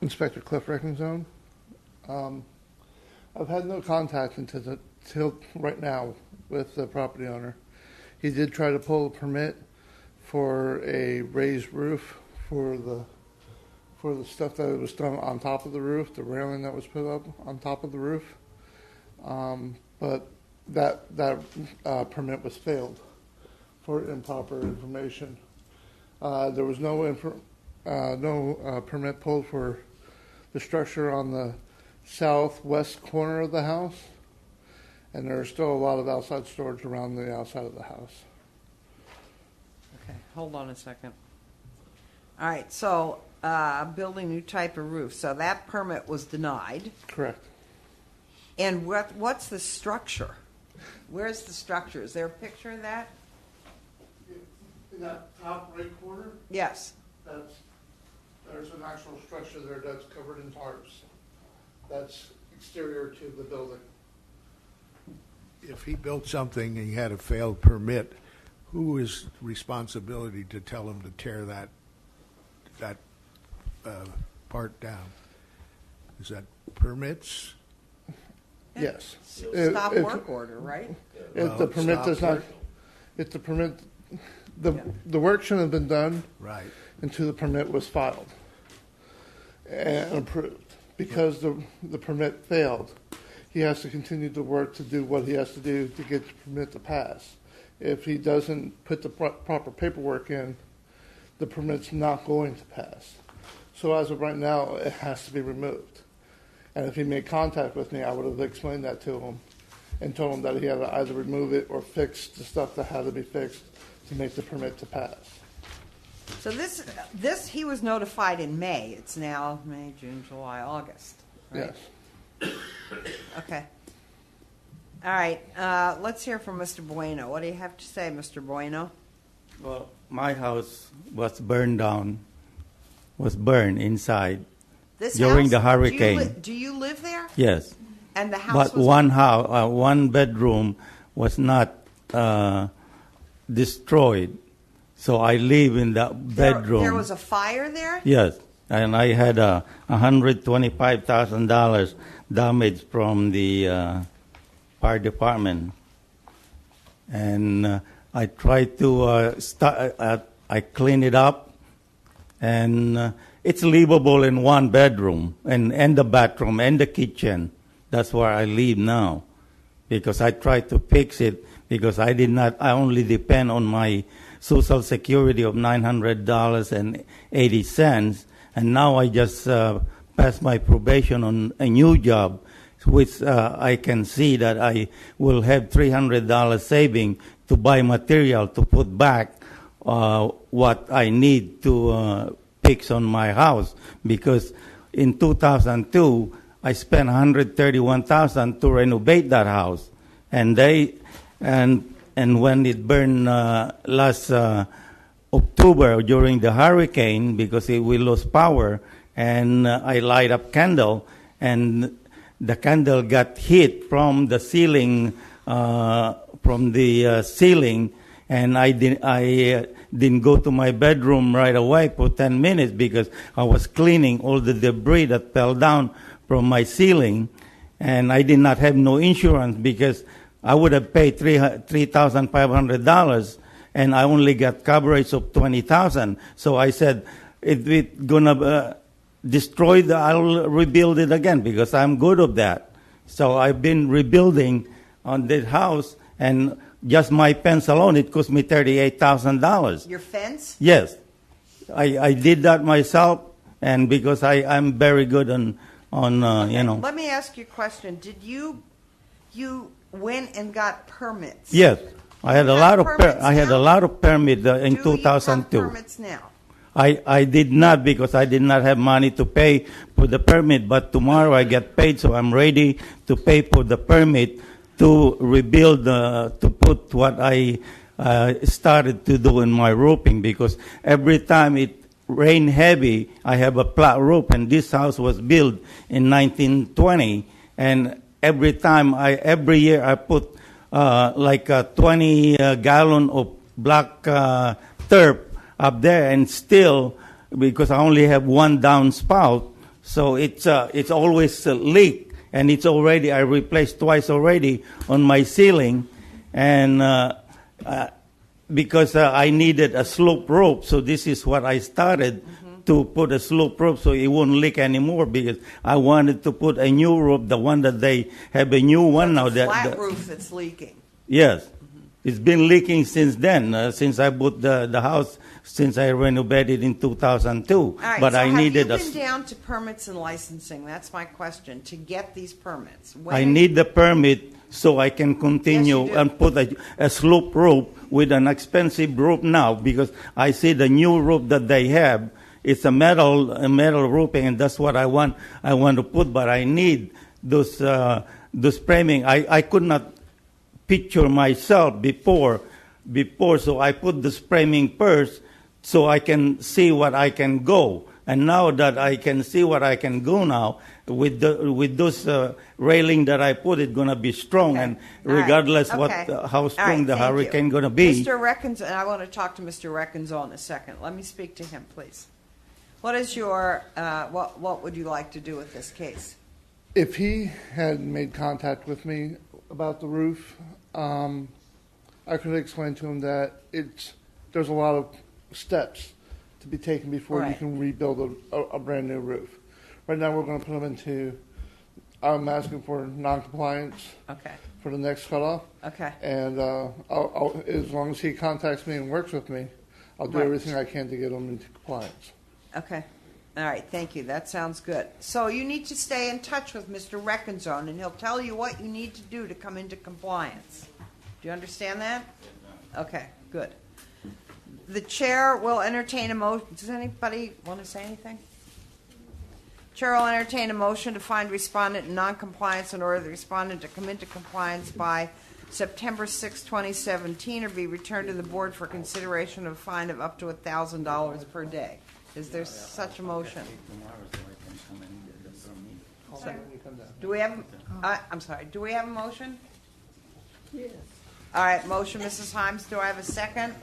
Inspector Cliff Reckenzone. I've had no contact until right now with the property owner. He did try to pull a permit for a raised roof for the stuff that was done on top of the roof, the railing that was put up on top of the roof. But that permit was failed for improper information. There was no permit pulled for the structure on the southwest corner of the house, and there's still a lot of outside storage around the outside of the house. Okay, hold on a second. All right, so building new type of roof. So that permit was denied. Correct. And what's the structure? Where's the structure? Is there a picture of that? In that top right corner? Yes. There's an actual structure there that's covered in tarps. That's exterior to the building. If he built something and he had a failed permit, who is responsibility to tell him to tear that part down? Is that permits? Yes. Stop work order, right? If the permit does not, if the permit, the work shouldn't have been done. Right. Until the permit was filed and approved. Because the permit failed, he has to continue to work to do what he has to do to get the permit to pass. If he doesn't put the proper paperwork in, the permit's not going to pass. So as of right now, it has to be removed. And if he made contact with me, I would have explained that to him and told him that he had to either remove it or fix the stuff that had to be fixed to make the permit to pass. So this he was notified in May. It's now May, June, July, August. Right? Yes. Okay. All right. Let's hear from Mr. Bueno. What do you have to say, Mr. Bueno? Well, my house was burned down, was burned inside This during house? the hurricane. Do you live there? Yes. And the house But was one bedroom was not destroyed. So I live in that bedroom. There was a fire there? Yes, and I had $125,000 damage from the fire department, and I tried to I clean it up, and it's livable in one bedroom, and the bathroom and the kitchen. That's where I live now, because I tried to fix it because I only depend on my Social Security of $900.80, and now I just passed my probation on a new job, which I can see that I will have $300 saving to buy material to put back what I need to fix on my house, because in 2002 I spent $131,000 to renovate that house, and and when it burned last October during the hurricane, because we lost power, and I light up candle, and the candle got hit from the ceiling, and I didn't go to my bedroom right away for 10 minutes because I was cleaning all the debris that fell down from my ceiling, and I did not have no insurance because I would have paid $3,500, and I only got coverage of $20,000. So I said, if it's gonna destroy I'll rebuild it again because I'm good of that. So I've been rebuilding on this house, and just my fence alone, it cost me $38,000. Your fence? Yes. I did that myself, and because I'm very good on you know. Let me ask you a question. Did you went and got permits? Yes. I had a lot of permits in Do 2002. you have permits now? I did not, because I did not have money to pay for the permit, but tomorrow I get paid, so I'm ready to pay for the permit to rebuild, to put what I started to do in my roofing, because every time it rained heavy, I have a flat roof, and this house was built in 1920, and every year I put like a 20 gallon of black turf up there, and still, because I only have one downspout, so it's always a leak, and I replaced twice already on my ceiling, and because I needed a slope roof, so this is what I started to put a slope roof so it won't leak anymore, because I wanted to put a new roof, the one that they have a new one now. Flat roof that's leaking. Yes. It's been leaking since then, since I bought the house, since I renovated in 2002. All right, but so I needed have you been down to permits and licensing? That's my question, to get these permits. I need the permit so I can continue and put a slope roof with an expensive roof now, because I see the new roof that they have. It's a metal roofing, and that's what I want to put. But I need those framing. I could not picture myself before, so I put the framing first, so I can see what I can go. And now that I can see what I can go now, with those railing that I put, it's going to be strong, and regardless how strong the hurricane going to be. Mr. Reckenzon, I want to talk to Mr. Reckenzon in a second. Let me speak to him, please. What is your what would you like to do with this case? If he had made contact with me about the roof, I could explain to him that there's a lot of steps to be taken before you can rebuild a brand new roof. Right now, we're going to put them into. I'm asking for non-compliance. For the next cutoff. And I'll, as long as he contacts me and works with me, I'll do everything I can to get them into compliance. Okay. All right. Thank you. That sounds good. So you need to stay in touch with Mr. Reckenzon, and he'll tell you what you need to do to come into compliance. Do you understand that? Okay. Good. The chair will entertain a motion. Does anybody want to say anything? Chair will entertain a motion to find respondent in noncompliance in order the respondent to come into compliance by September 6, 2017, or be returned to the board for consideration of a fine of up to $1,000 per day. Is there such a motion? Do we have? I'm sorry. Do we have a motion? Yes. All right. Motion, Mrs. Himes. Do I have a second?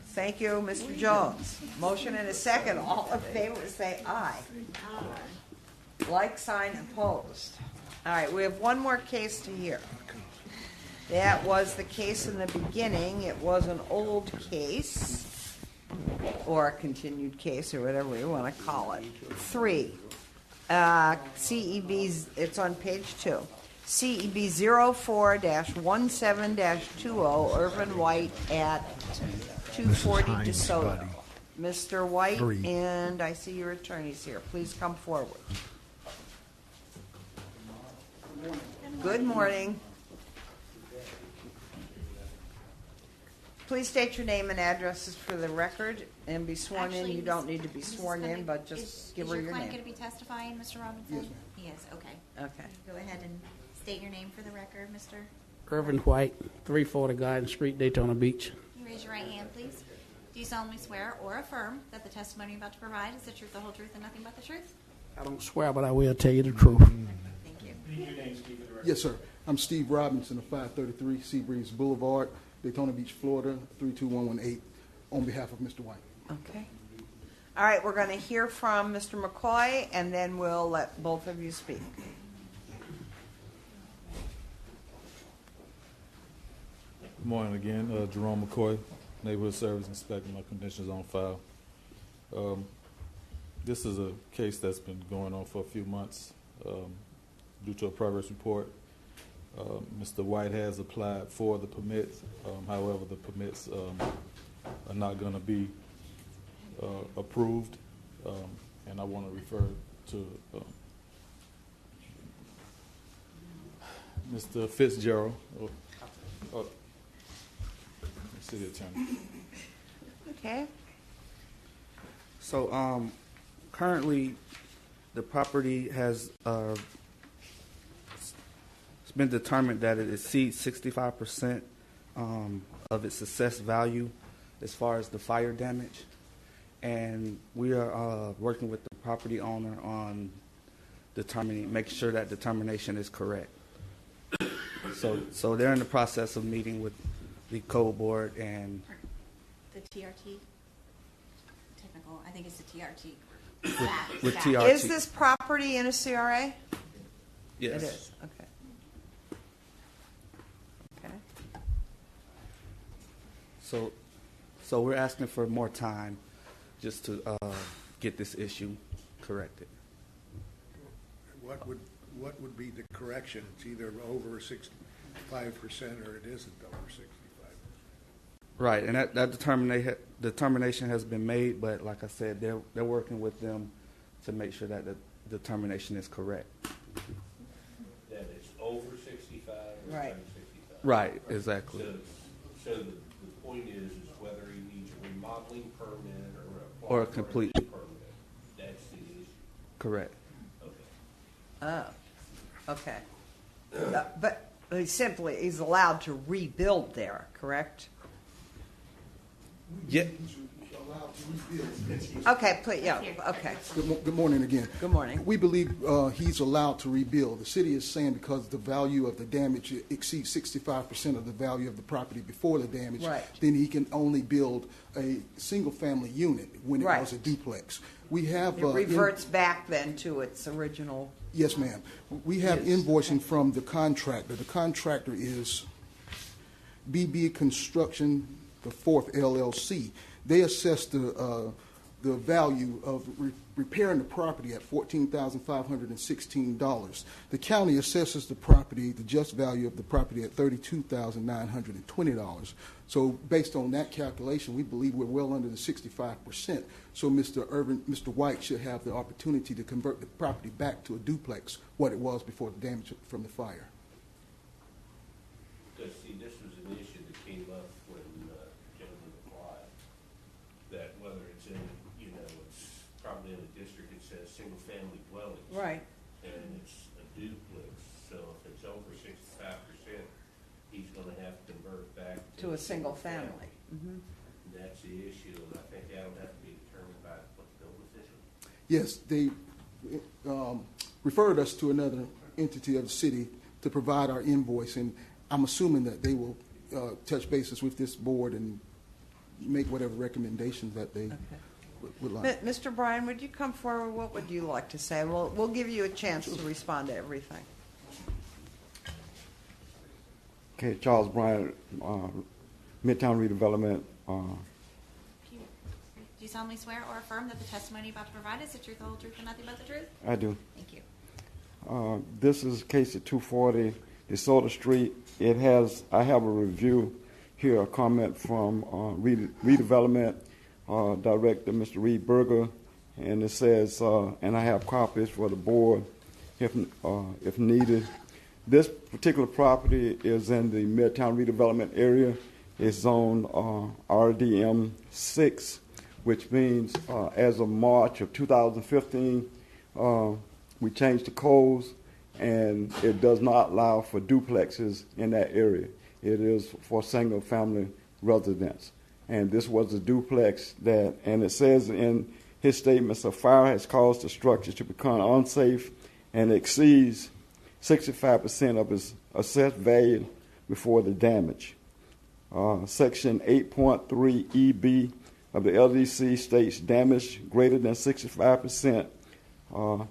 Thank you, Mr. Jones. Motion and a second. All in favor say aye. Like sign opposed. All right, we have one more case to hear. That was the case in the beginning. It was an old case, or a continued case, or whatever you want to call it. 3. CEB, it's on page 2. CEB 04-17-20, Irvin White at 240 DeSoto. Mr. White, and I see your attorneys here. Please come forward. Good morning. Please state your name and addresses for the record and be sworn in. You don't need to be sworn in, but just give her your name. Is your client going to be testifying, Mr. Robinson? Yes. He is, okay. Okay. Go ahead and state your name for the record, Mr. Irvin White, 340 Garden Street, Daytona Beach. Can you raise your right hand, please? Do you solemnly swear or affirm that the testimony you're about to provide is the truth, the whole truth, and nothing but the truth? I don't swear, but I will tell you the truth. Thank you. Need your name, Steve, for the record. Yes, sir. I'm Steve Robinson of 533 Seabreeze Boulevard, Daytona Beach, Florida, 32118, on behalf of Mr. White. Okay. All right, we're going to hear from Mr. McCoy, and then we'll let both of you speak. Good morning again. Jerome McCoy, Neighborhood Service Inspector. My conditions on file. This is a case that's been going on for a few months due to a progress report. Mr. White has applied for the permits. However, the permits are not going to be approved, and I want to refer to Mr. Fitzgerald, City Attorney. Okay. So currently, the property has it's been determined that it exceeds 65% of its assessed value as far as the fire damage. And we are working with the property owner on making sure that determination is correct. So they're in the process of meeting with the code board and The TRT? Technical, I think it's the TRT. with TRT. Is this property in a CRA? Yes. It is. Okay. Okay. So we're asking for more time just to get this issue corrected. What would be the correction? It's either over 65% or it isn't over 65%. Right, and that determination has been made, but like I said, they're working with them to make sure that the determination is correct. That it's over 65 or Right. under 65. Right, exactly. So the point is whether he needs a remodeling permit Or a complete permit. That's the issue. correct. Oh, okay. But he's allowed to rebuild there, correct? Yeah. Okay, please, yeah, okay. Good morning again. Good morning. We believe he's allowed to rebuild. The city is saying because the value of the damage exceeds 65% of the value of the property before the damage, Right. then he can only build a single-family unit when it Right. was a duplex. We have It reverts back then to its original. Yes, ma'am. We have Yes. invoicing from the contractor. The contractor is BB Construction, the fourth LLC. They assessed the value of repairing the property at $14,516. The county assesses the property, the just value of the property, at $32,920. So based on that calculation, we believe we're well under the 65%. So Mr. White should have the opportunity to convert the property back to a duplex, what it was before the damage from the fire. Because, see, this was an issue that came up when gentlemen applied, that whether it's in, it's probably in a district that says single-family dwellings. Right. And it's a duplex, so if it's over 65%, he's going to have to convert back To a single family. Mhm. That's the issue, and I think that'll have to be determined by what the building official. Yes, they referred us to another entity of the city to provide our invoice, and I'm assuming that they will touch bases with this board and make whatever recommendations that they would like. Mr. Bryan, would you come forward? What would you like to say? We'll give you a chance to respond to everything. Okay, Charles Bryant, Midtown Redevelopment. Do you solemnly swear or affirm that the testimony you're about to provide is the truth, the whole truth, and nothing but the truth? I do. Thank you. This is a case at 240 DeSoto Street. I have a review here, a comment from Redevelopment Director, Mr. Reed Berger, and it says, and I have copies for the board if needed. This particular property is in the Midtown Redevelopment area. It's zone RDM 6, which means as of March of 2015, we changed the codes, and it does not allow for duplexes in that area. It is for single-family residence. And this was a duplex that, and it says in his statements, a fire has caused the structure to become unsafe and exceeds 65% of its assessed value before the damage. Section 8.3 EB of the LDC states damage greater than 65% of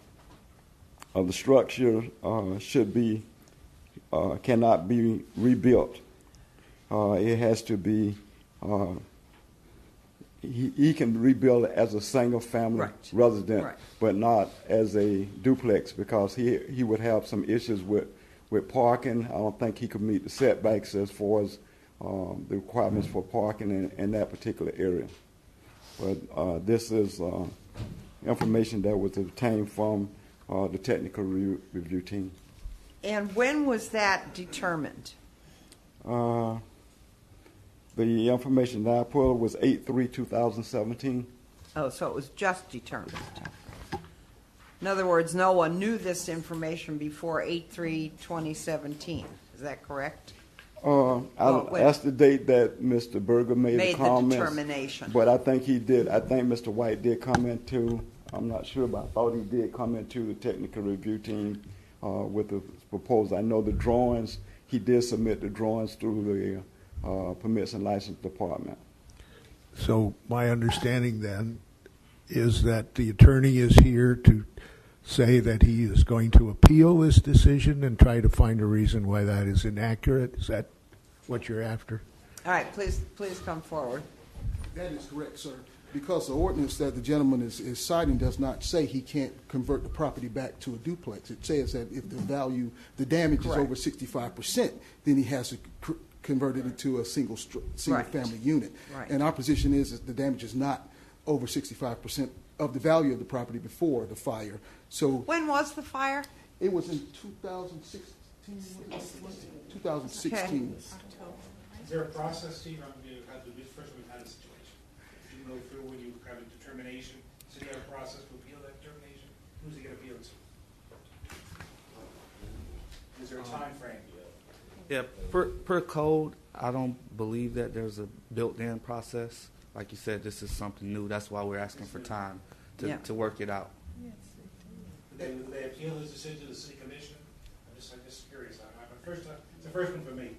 the structure cannot be rebuilt. It has to be, he can rebuild it as a single-family resident, but not as a duplex, because he would have some issues with parking. I don't think he could meet the setbacks as far as the requirements for parking in that particular area. But this is information that was obtained from the technical review team. And when was that determined? The information that I pulled was 8/3/2017. Oh, so it was just determined. In other words, no one knew this information before 8/3/2017. Is that correct? That's the date that Mr. Berger made the comments. The determination. But I think he did. I think Mr. White did comment to. I'm not sure, but I thought he did comment to the technical review team with the proposal. I know the drawings. He did submit the drawings through the Permits and License Department. So my understanding then is that the attorney is here to say that he is going to appeal this decision and try to find a reason why that is inaccurate. Is that what you're after? All right, please come forward. That is correct, sir. Because the ordinance that the gentleman is citing does not say he can't convert the property back to a duplex. It says that if the damage is over 65%, then he has to convert it into a single family unit. Right. And our position is that the damage is not over 65% of the value of the property before the fire. So when was the fire? It was in 2016. 2016. Okay. Is there a process, Steve? First we've had a situation. Did you go through when you have a determination? So do you have a process to appeal that determination? Who's it going to appeal to? Is there a time frame? Yeah, per code, I don't believe that there's a built-in process. Like you said, this is something new. That's why we're asking for time to work it out. Would they appeal his decision to the city commission? I'm just curious. It's the first one for me.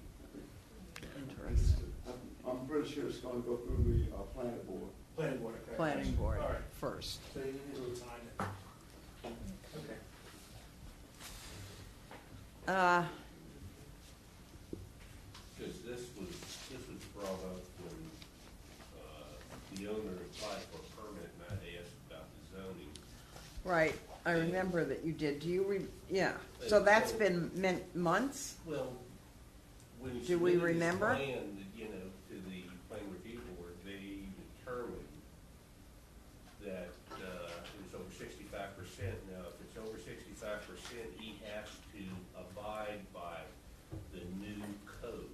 I'm pretty sure it's going to go through the planning board. Planning board. Okay. Planning board All right. first. So you need a little time then. Okay. Because this was brought up when the owner applied for a permit and I asked about the zoning. Right. I remember that you did. Do you yeah. So that's been months? Well, when you do we remember? Plan, to the plan review board, they determined that it was over 65%. Now, if it's over 65%, he has to abide by the new code,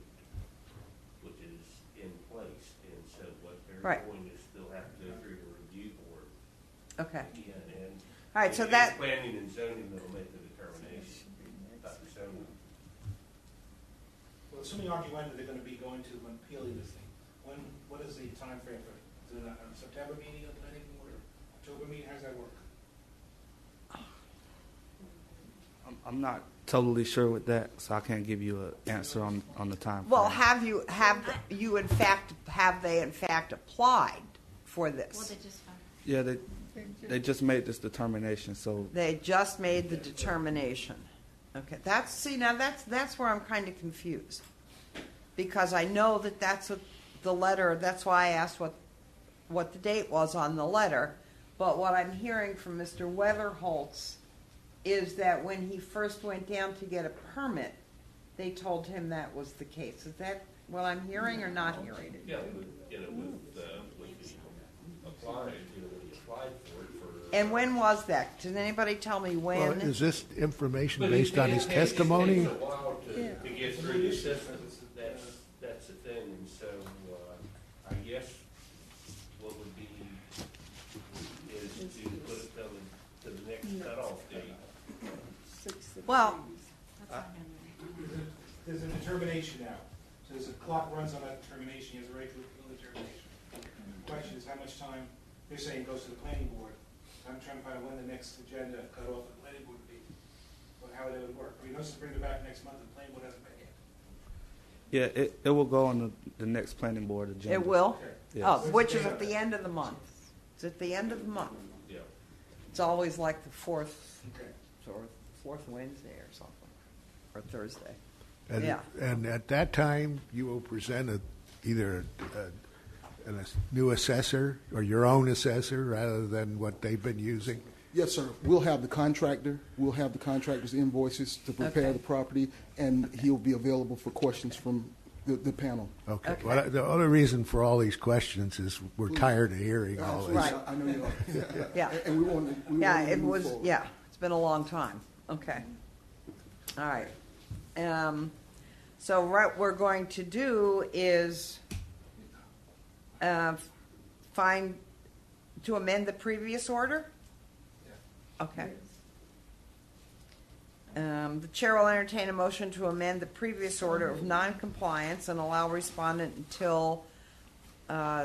which is in place. And so what they're going to still have to go through the review board. Okay. Yeah, and all right, so that planning and zoning that'll make the determination about the zoning. Well, assuming arguendo they're going to be going to when appealing this thing, what is the time frame for it? Is it a September meeting of the planning board or October meeting? How does that work? I'm not totally sure with that, so I can't give you an answer on the time. Well, have they in fact applied for this? Well, they just yeah, they just made this determination, so they just made the determination. Okay, that's where I'm kind of confused, because I know that that's what the letter. That's why I asked what the date was on the letter. But what I'm hearing from Mr. Weatherholtz is that when he first went down to get a permit, they told him that was the case. Is that what I'm hearing or not hearing? Yeah, with the applied, when he applied for it. And when was that? Did anybody tell me when? Well, is this information based on his testimony? It takes a while to get through the system. That's the thing. And so I guess what would be is to put it to the next cutoff date. Well, There's a determination now. So there's a clock runs on that determination. He has a right to appeal the determination. The question is how much time, they're saying goes to the planning board. I'm trying to find out when the next agenda cut off the planning board would be, or how that would work. We know to bring it back next month, and the planning board hasn't met yet. Yeah, it will go on the next planning board agenda. it will? Yes. Oh, which is at the end of the month. It's at the end of the month. Yeah. It's always like the fourth, Okay. or fourth Wednesday or something, or Thursday. And, Yeah. and at that time, you will present either a new assessor or your own assessor rather than what they've been using? Yes, sir. We'll have the contractor. We'll have the contractor's invoices to prepare Okay. the property, and he'll be available for questions from the panel. Okay. Okay. Well, the other reason for all these questions is we're tired of hearing all this. Right. I know you are. Yeah. And we want to. Yeah, it was, yeah, it's been a long time. Okay. All right. So what we're going to do is find, to amend the previous order? Okay. The chair will entertain a motion to amend the previous order of non-compliance and allow respondent until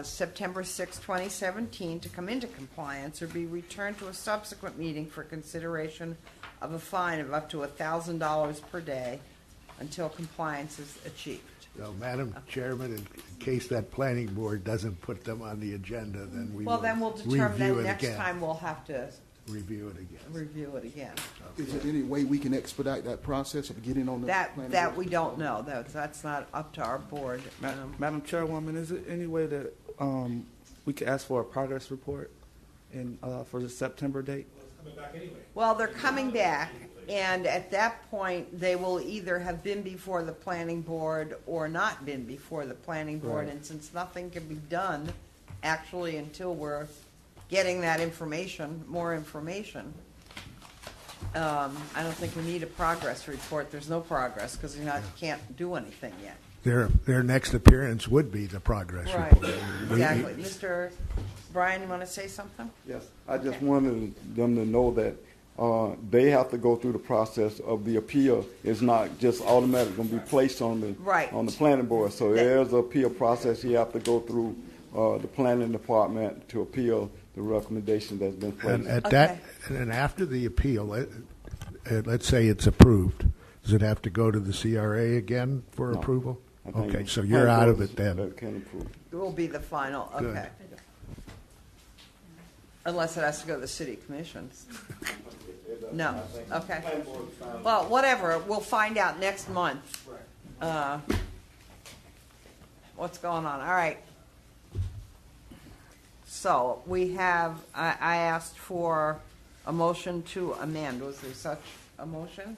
September 6, 2017 to come into compliance or be returned to a subsequent meeting for consideration of a fine of up to $1,000 per day until compliance is achieved. So, Madam Chairman, in case that planning board doesn't put them on the agenda, then we will Well, then we'll determine, review then it next again. time we'll have to Review it again. review it again. Is there any way we can expedite that process of getting on the planning That board? we don't know. That's not up to our board. Madam Chairwoman, is there any way that we could ask for a progress report for the September date? Coming back anyway. Well, they're coming back, and at that point, they will either have been before the planning board or not been before the planning board. Right. And since nothing can be done, actually, until we're getting that information, more information, I don't think we need a progress report. There's no progress, because you can't do anything yet. Their next appearance would be the progress Right, report. exactly. Mr. Brian, you want to say something? Yes, I just wanted them to know that they have to go through the process of the appeal. It's not just automatically going to be placed on the Right. on the planning board. So there's an appeal process. You have to go through the planning department to appeal the recommendation that's been placed. And at that, and after the appeal, let's say it's approved, does it have to go to the CRA again for No. approval? I think Okay, so you're out of it then. That can approve. It will be the final, Good. okay. Unless it has to go to the city commission. No, okay. Well, whatever, we'll find out next month. What's going on, all right. So, we have, I asked for a motion to amend. Was there such a motion?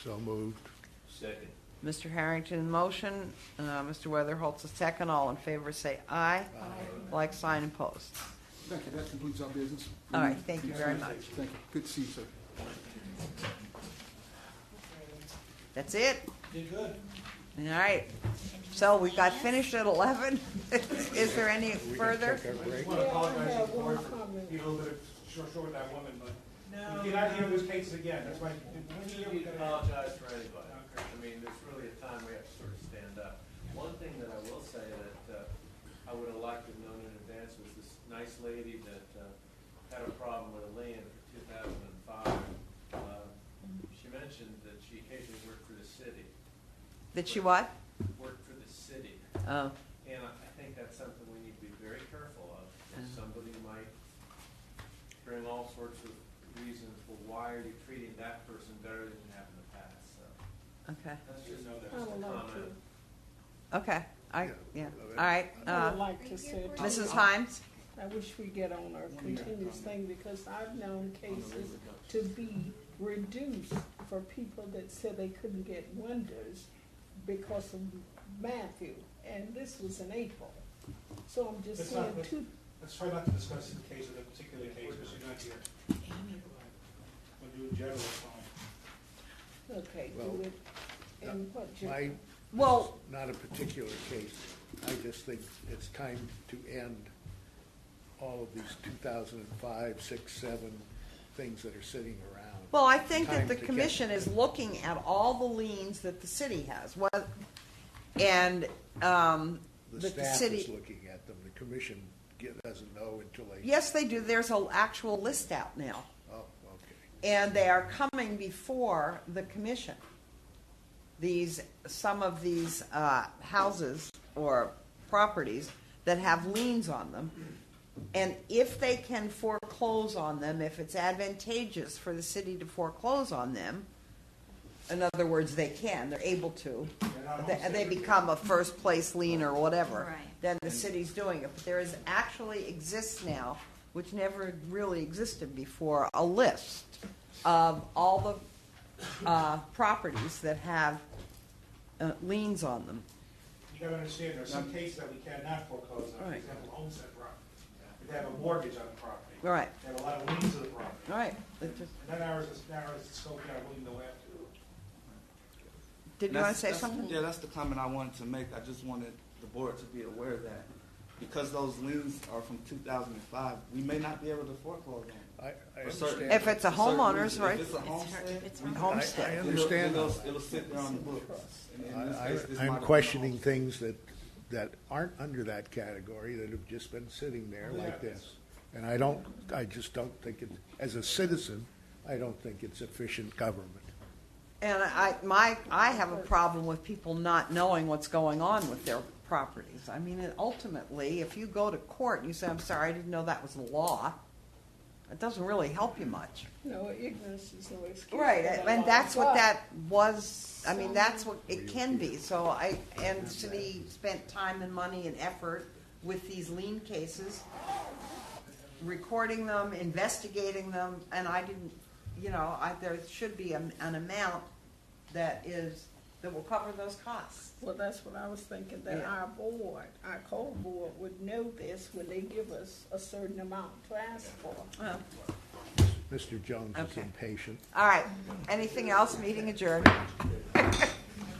So moved. Second. Mr. Harrington, motion. Mr. Weatherholt's a second. All in favor say aye. Like, sign, and post. Thank you. That concludes our business. All right, thank you very much. Thank you. Good to see you, sir. That's it? Did good. All right. So we got finished at 11. Is there any further? I want to apologize to the board for being a little bit short with that woman, but we cannot hear those cases again. That's why. We can apologize for anybody. I mean, there's really a time we have to sort of stand up. One thing that I will say that I would have liked to have known in advance was this nice lady that had a problem with a lien for 2005. She mentioned that she occasionally worked for the city. Did she what? Worked for the city. Oh. And I think that's something we need to be very careful of. Somebody might bring all sorts of reasons for why are you treating that person better than you have in the past. So Okay. that's just I would like comment. Okay. Yeah. All right. I would like to say, Mrs. Himes? I wish we get on our continuous thing, because I've known cases to be reduced for people that said they couldn't get windows because of Matthew, and this was in April. So I'm just saying, Let's try not to discuss the case of the particular case, because you're not here. We'll do it general, fine. okay, Well, do it in what, My, Well, not a particular case. I just think it's time to end all of these 2005, 6, 7 things that are sitting around. Well, I think time that the to get- commission is looking at all the liens that the city has. And The that the staff city. is looking at them, the commission doesn't know until they. Yes, they do. There's an actual list out now. Oh, okay. And they are coming before the commission. Some of these houses or properties that have liens on them. And if they can foreclose on them, if it's advantageous for the city to foreclose on them, in other words, they're able to, they become a first place lien or whatever, Right. then the city's doing it. But there actually exists now, which never really existed before, a list of all the properties that have liens on them. You gotta understand, there are some cases that we cannot foreclose on, for Right. example, homestead property. They have a mortgage on the property. Right. They have a lot of liens on the property. Right. And that narrows the scope down, what we can go after. Did you want to say something? Yeah, that's the comment I wanted to make. I just wanted the board to be aware that because those liens are from 2005, we may not be able to foreclose on them. I For certain- understand. If it's a for certain homeowner's, reasons. right? If it's a homestead, It's we- homestead. I understand. It'll sit there on the books. And in this case, this might have I'm been questioning homestead. things that aren't under that category, that have just been sitting there like this. And I just don't think it, as a citizen, I don't think it's efficient government. And I have a problem with people not knowing what's going on with their properties. I mean, ultimately, if you go to court and you say, I'm sorry, I didn't know that was the law, it doesn't really help you much. No, ignorance is no excuse. Right, for the and law. that's what But that was, I mean, that's what it can be. So and the city spent time and money and effort with these lien cases, recording them, investigating them, and I didn't, there should be an amount that will cover those costs. Well, that's what I was thinking, that Yeah. our board, our code board would know this when they give us a certain amount to ask for. Well, Mr. Jones is Okay. impatient. all right, anything else? Meeting adjourned.